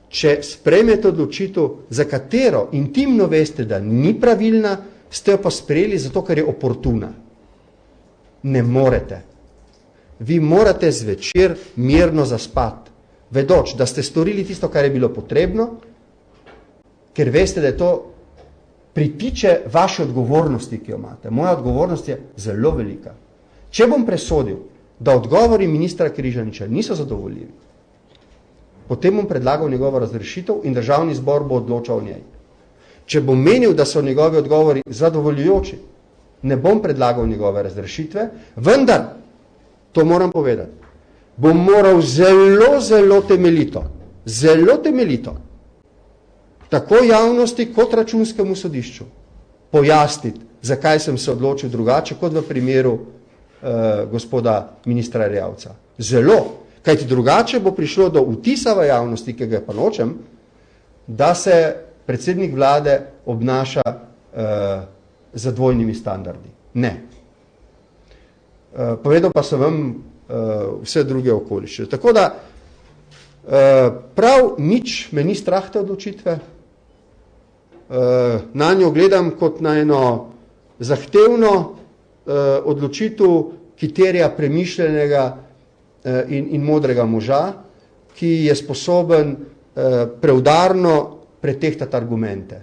Če sprejmete odločitev, za katero intimno veste, da ni pravilna, ste jo pa sprejeli zato, ker je oportuna. Ne morete. Vi morate zvečer mirno zaspati, vedoč, da ste storili tisto, kar je bilo potrebno, ker veste, da je to pritiče vaše odgovornosti, ki jo imate. Moja odgovornost je zelo velika. Če bom presodil, da odgovori ministra Križaniča niso zadovoljivi, potem bom predlagal njegovo razrešitev in državni zbor bo odločal o njej. Če bom menil, da so njegovi odgovori zadovoljujoči, ne bom predlagal njegove razrešitve, vendar, to moram povedati, bom moral zelo temeljito, tako javnosti kot računskemu sodišču pojasniti, zakaj sem se odločil drugače kot v primeru gospoda ministra Erjavca. Zelo, kajti drugače bo prišlo do vtisa v javnosti, ki ga pa nočem, da se predsednik vlade obnaša za dvojnimi standardi. Ne. Povedal pa sem vam vse druge okoliščine. Tako da prav nič me ni strah te odločitve. Na njo gledam kot na eno zahtevno odločitev, ki terja premišljenega in modrega moža, ki je sposoben preudarno pretehtati argumente.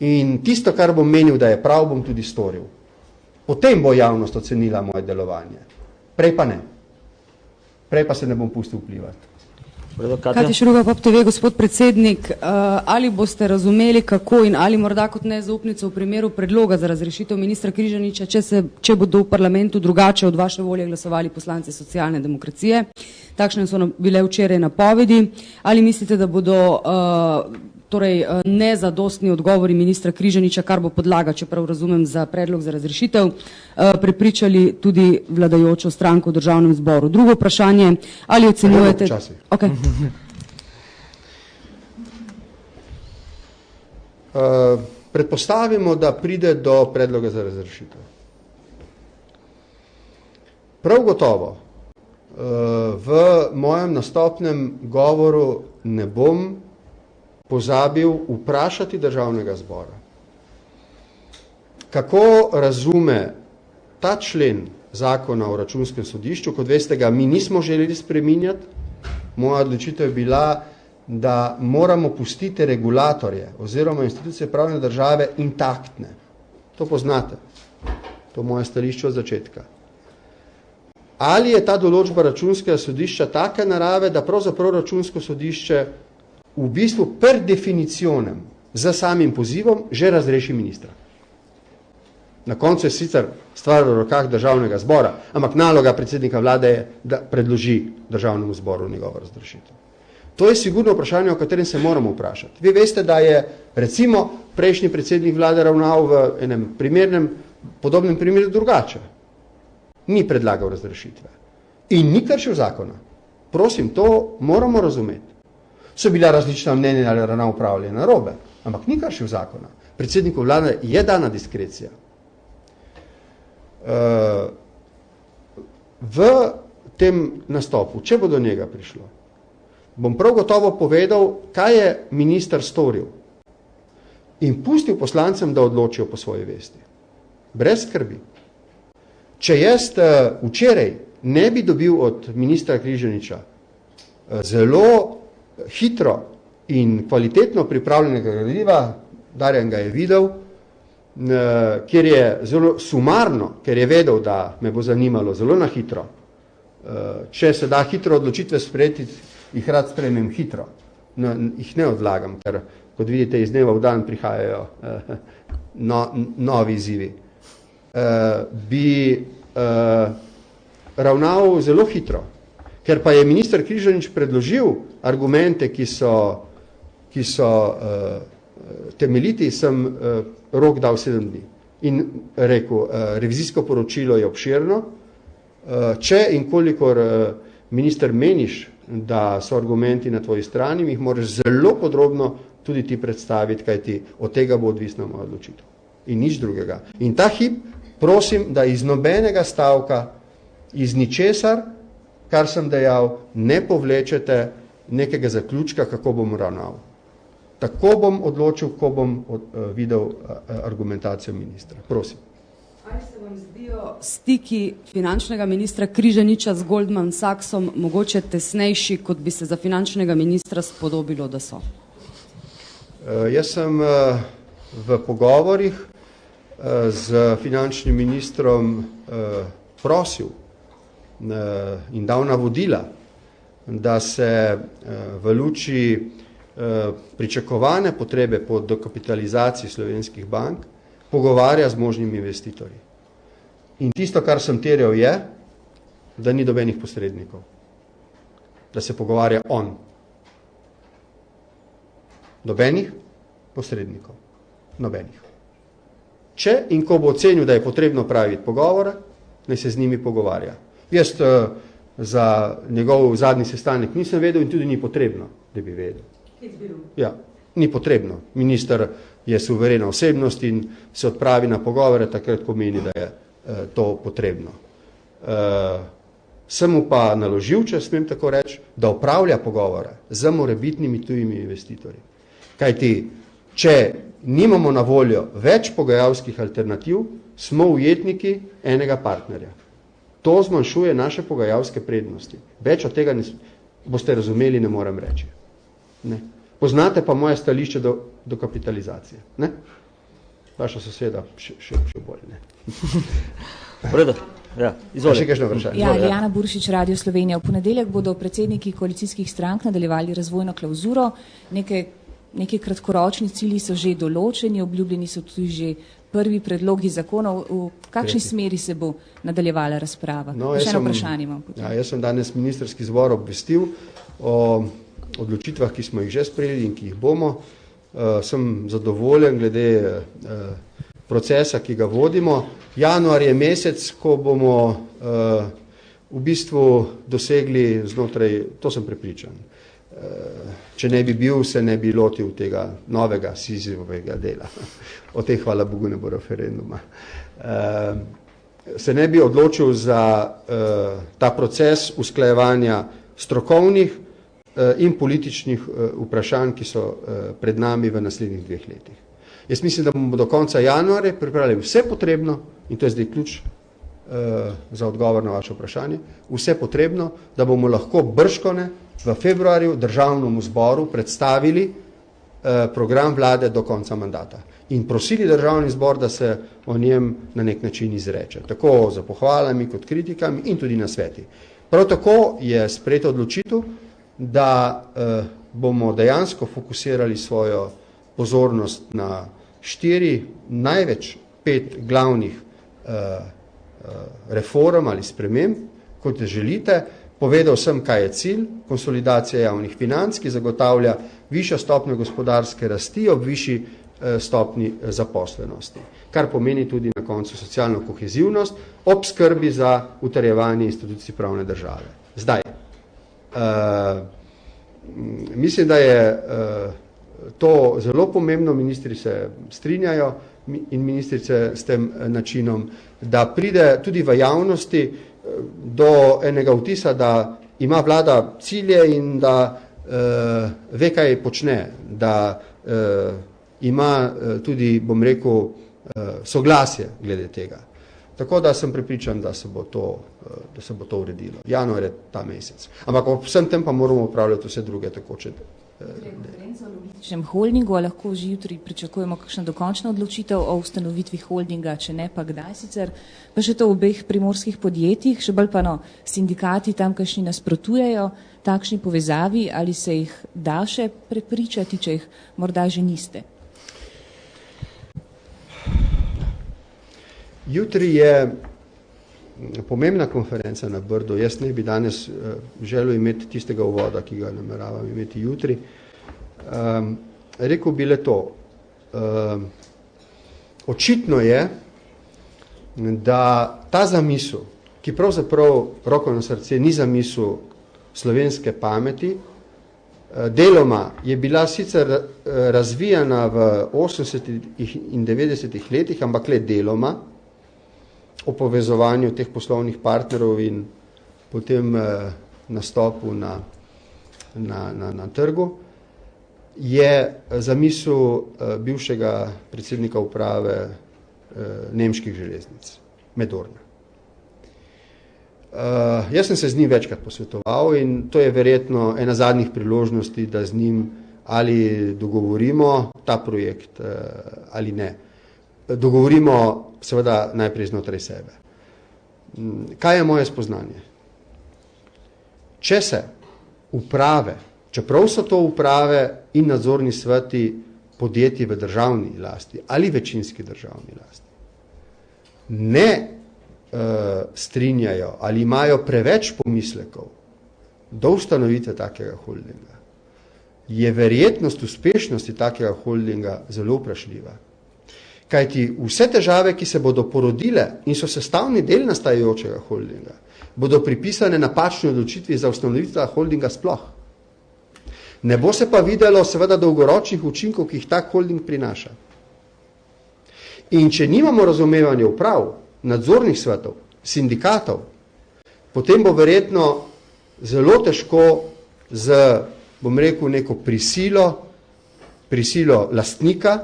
In tisto, kar bom menil, da je prav, bom tudi storil. Potem bo javnost ocenila moje delovanje. Prej pa ne. Prej pa se ne bom pustil vplivati. Katja Šruga, POP TV, gospod predsednik, ali boste razumeli, kako in ali morda kot nezaupnico v primeru predloga za razrešitev ministra Križaniča, če bodo v parlamentu drugače od vaše volje glasovali poslanci socialne demokracije? Takšne so bile včeraj napovedi. Ali mislite, da bodo nezadostni odgovori ministra Križaniča, kar bo podlaga, čeprav razumem, za predlog za razrešitev, prepričali tudi vladajočo stranko v državnem zboru? Drugo vprašanje, ali ocenjujete... Okay. Predpostavimo, da pride do predloga za razrešitev. Prav gotovo v mojem nastopnem govoru ne bom pozabil vprašati državnega zbora, kako razume ta člen zakona o računskem sodišču. Kot veste, ga mi nismo želeli spreminjati. Moja odločitev je bila, da moramo pustiti regulatorje oziroma institucije pravne države intaktne. To poznate. To je moje stališče od začetka. Ali je ta določba računskega sodišča take narave, da pravzaprav računsko sodišče v bistvu per definicionem za samim pozivom že razreši ministra. Na koncu je sicer stvar v rokah državnega zbora, ampak naloga predsednika vlade je, da predloži državnemu zboru njegovo razrešitev. To je sigurno vprašanje, o katerem se moramo vprašati. Vi veste, da je recimo prejšnji predsednik vlade ravnal v enem podobnem primeru drugače. Ni predlagal razrešitve. In ni kršil zakona. Prosim, to moramo razumeti. So bila različna mnenja, ali ravnal upravljanje narobe, ampak ni kršil zakona. Predsedniku vlade je dana diskrecija. V tem nastopu, če bo do njega prišlo, bom prav gotovo povedal, kaj je minister storil in pustil poslancem, da odločijo po svoji vesti. Brez skrbi. Če jaz včeraj ne bi dobil od ministra Križaniča zelo hitro in kvalitetno pripravljenega gradiva, Darjan ga je videl, kjer je zelo sumarno, ker je vedel, da me bo zanimalo zelo na hitro. Če se da hitro odločitve sprejeti, jih rad sprejmem hitro. Jih ne odlagam, ker kot vidite iz dneva v dan prihajajo novi izzivi. Bi ravnal zelo hitro. Ker pa je minister Križanič predložil argumente, ki so temeljiti, sem rok dal 7 dni. In rekel, revizijsko poročilo je obširno. Če in kolikor minister meniš, da so argumenti na tvoji strani, jih moraš zelo podrobno tudi ti predstaviti, kajti od tega bo odvisna moja odločitev. In nič drugega. In ta hip prosim, da iz nobenega stavka, iz ničesar, kar sem dejal, ne povlečete nekega zaključka, kako bom ravnal. Tako bom odločil, ko bom videl argumentacijo ministra. Prosim. Ali se vam zdijo stiki finančnega ministra Križaniča z Goldman Sachsom mogoče tesnejši, kot bi se za finančnega ministra spodobilo, da so? Jaz sem v pogovorih z finančnim ministrom prosil in dal navodila, da se v luči pričakovane potrebe po dokapitalizaciji slovenskih bank pogovarja z možnimi investitorji. In tisto, kar sem terjal, je, da ni nobenih posrednikov. Da se pogovarja on. Nobenih posrednikov. Nobenih. Če in ko bo ocenil, da je potrebno praviti pogovore, naj se z njimi pogovarja. Jaz za njegov zadnji sestanek nisem vedel in tudi ni potrebno, da bi vedel. Ja, ni potrebno. Minister je suverena osebnost in se odpravi na pogovore takrat, ko meni, da je to potrebno. Sem mu pa naložil, če smem tako reči, da upravlja pogovore z morebitnimi tujimi investitorji. Kajti, če nimamo na voljo več pogajalskih alternativ, smo ujetniki enega partnerja. To zmanjšuje naše pogajalske prednosti. Več od tega boste razumeli, ne moram reči. Ne. Poznate pa moje stališče do kapitalizacije. Ne? vaša soseda še bolj, ne. Vredo, ja, izvoli. Še kakšno vprašanje? Ja, Jana Buršič, Radio Slovenija. V ponedeljek bodo predsedniki koalicijskih strank nadaljevali razvojno klauzuro. Neki kratkoročni cilji so že določeni, obljubljeni so tudi že prvi predlogi zakonov. V kakšni smeri se bo nadaljevala razprava? Še eno vprašanje imam. Ja, jaz sem danes ministerski zbor obvestil o odločitvah, ki smo jih že sprejeli in ki jih bomo. Sem zadovoljen glede procesa, ki ga vodimo. Januar je mesec, ko bomo v bistvu dosegli znotraj, to sem prepričan. Če ne bi bil, se ne bi lotil tega novega Sizifovega dela. O tem, hvala Bogu, ne bo referenduma. Se ne bi odločil za ta proces usklajevanja strokovnih in političnih vprašanj, ki so pred nami v naslednjih 2 letih. Jaz mislim, da bomo do konca januarja pripravili vse potrebno, in to je zdaj ključ za odgovor na vaše vprašanje, vse potrebno, da bomo lahko bržkone v februarju državnemu zboru predstavili program vlade do konca mandata in prosili državni zbor, da se o njem na nek način izreče, tako za pohvalami kot kritikami in tudi na sveti. Prav tako je sprejeta odločitev, da bomo dejansko fokusirali svojo pozornost na 4, največ 5 glavnih reform ali sprememb, kot želite. Povedal sem, kaj je cilj, konsolidacija javnih financ, ki zagotavlja višjo stopnjo gospodarske rasti ob višji stopni zaposlenosti, kar pomeni tudi na koncu socialno kohezivnost ob skrbi za utrjevanje institucij pravne države. Zdaj, mislim, da je to zelo pomembno, ministri se strinjajo in ministrice s tem načinom, da pride tudi v javnosti do enega vtisa, da ima vlada cilje in da ve, kaj počne, da ima tudi, bom rekel, soglasje glede tega. Tako da sem prepričan, da se bo to uredilo. Januar je ta mesec. Ampak ob vsem tem pa moramo upravljati vse druge tekoče. Konferenca o logističnem holdingu, a lahko že jutri pričakujemo kakšno dokončno odločitev o ustanovitvi holdinga, če ne pa kdaj sicer, pa še to v obeh primorskih podjetjih, še bolj pa sindikati tamkajšnji nasprotujejo takšni povezavi, ali se jih da še prepričati, če jih morda že niste? Jutri je pomembna konferenca na Brdu. Jaz ne bi danes želel imeti tistega uvoda, ki ga nameravam imeti jutri. Rekel bi le to. Očitno je, da ta zamisel, ki pravzaprav roko na srce ni zamisel slovenske pameti, deloma je bila sicer razvijana v 80. in 90. letih, ampak le deloma, o povezovanju teh poslovnih partnerov in potem nastopu na trgu, je zamisel bivšega predsednika uprave nemških železnic, Medorna. Jaz sem se z njim večkrat posvetoval in to je verjetno ena zadnjih priložnosti, da z njim ali dogovorimo ta projekt ali ne. Dogovorimo seveda najprej znotraj sebe. Kaj je moje spoznanje? Če se uprave, čeprav so to uprave in nadzorni sveti podjetij v državni lasti ali večinski državni lasti, ne strinjajo ali imajo preveč pomislekov do ustanovitve takega holdinga, je verjetnost uspešnosti takega holdinga zelo vprašljiva. Kajti vse težave, ki se bodo porodile in so sestavni del nastajajočega holdinga, bodo pripisane napačni odločitvi za ustanovitev holdinga sploh. Ne bo se pa videlo seveda dolgoročnih učinkov, ki jih tak holding prinaša. In če nimamo razumevanja uprav, nadzornih svetov, sindikatov, potem bo verjetno zelo težko z, bom rekel, neko prisilo lastnika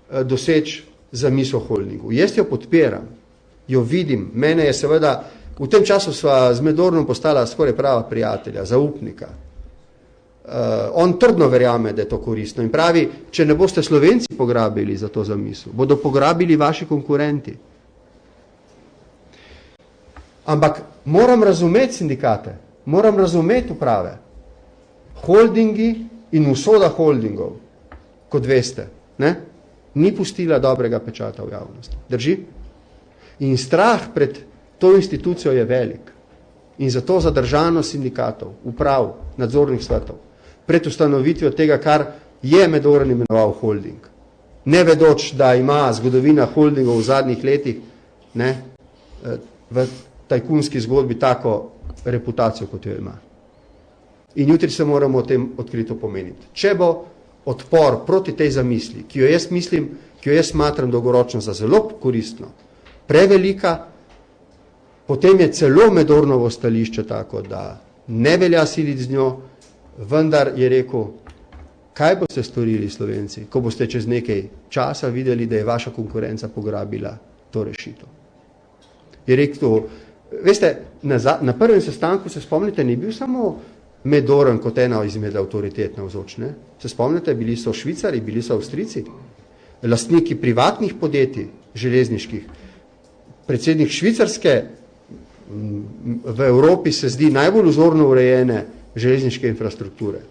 doseči zamisel holdingu. Jaz jo podpiram, jo vidim, mene je seveda, v tem času sva z Medornom postala skoraj prava prijatelja, zaupnika. On trdno verjame, da je to koristno in pravi, če ne boste Slovenci pograbili za to zamisel, bodo pograbili vaši konkurenti. Ampak moram razumeti sindikate, moram razumeti uprave. Holdingi in usoda holdingov, kot veste, ne, ni pustila dobrega pečata v javnosti. Drži? In strah pred to institucijo je velik. In zato zadržanost sindikatov, uprav, nadzornih svetov, pred ustanovitvijo tega, kar je Medoran imenoval holding. Ne vedoč, da ima zgodovina holdingov v zadnjih letih, ne, v tajkunski zgodbi tako reputacijo, kot jo ima. In jutri se moramo o tem odkrito pomeniti. Če bo odpor proti tej zamisli, ki jo jaz mislim, ki jo jaz smatram dolgoročno za zelo koristno, prevelika, potem je celo Medornovo stališče tako, da ne velja siliti z njo, vendar je rekel, kaj boste storili Slovenci, ko boste čez nekaj časa videli, da je vaša konkurenca pograbila to rešitev. Je rekel, veste, na prvem sestanku, se spomnite, ni bil samo Medoran kot ena izmed avtoritet navzoč, ne? Se spomnite, bili so Švicari, bili so Avstrijci, lastniki privatnih podjetij, železniških, predsednik švicarske, v Evropi se zdi najbolj vzorno urejene železniške infrastrukture.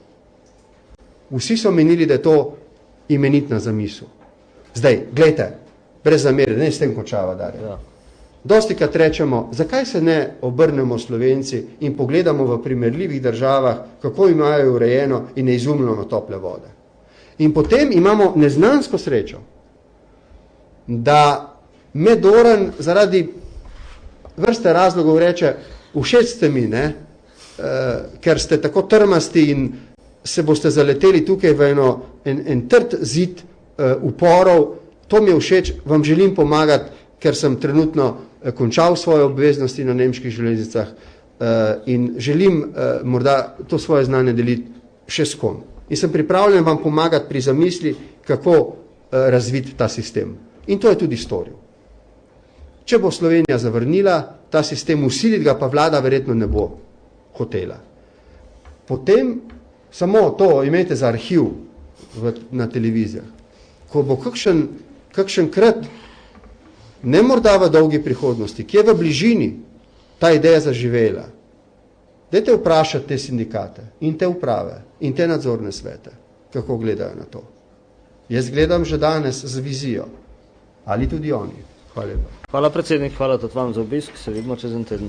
Vsi so menili, da je to imenitna zamisel. Zdaj, gledajte, brez zamere, ne s tem končava, Darja. Ja. Dostikrat rečemo, zakaj se ne obrnemo Slovenci in pogledamo v primerljivih državah, kako imajo urejeno in ne izumljamo tople vode. In potem imamo neznansko srečo, da Medoran zaradi vrste razlogov reče, všeč ste mi, ne, ker ste tako trmasti in se boste zaleteli tukaj v en trd zid uporov, to mi je všeč, vam želim pomagati, ker sem trenutno končal svoje obveznosti na nemških železnicah in želim morda to svoje znanje deliti še s kom. In sem pripravljen vam pomagati pri zamisli, kako razviti ta sistem. In to je tudi storil. Če bo Slovenija zavrnila ta sistem, usiliti ga pa vlada verjetno ne bo hotela. Potem samo to imejte za arhiv na televizijah. Ko bo kakšen krat, ne morda v dolgi prihodnosti, ki je v bližini ta ideja zaživela, dajte vprašati te sindikate in te uprave in te nadzorne svete, kako gledajo na to. Jaz gledam že danes z vizijo. Ali tudi oni. Hvala lepa. Hvala predsednik, hvala tudi vam za obisk, se vidimo čez en teden.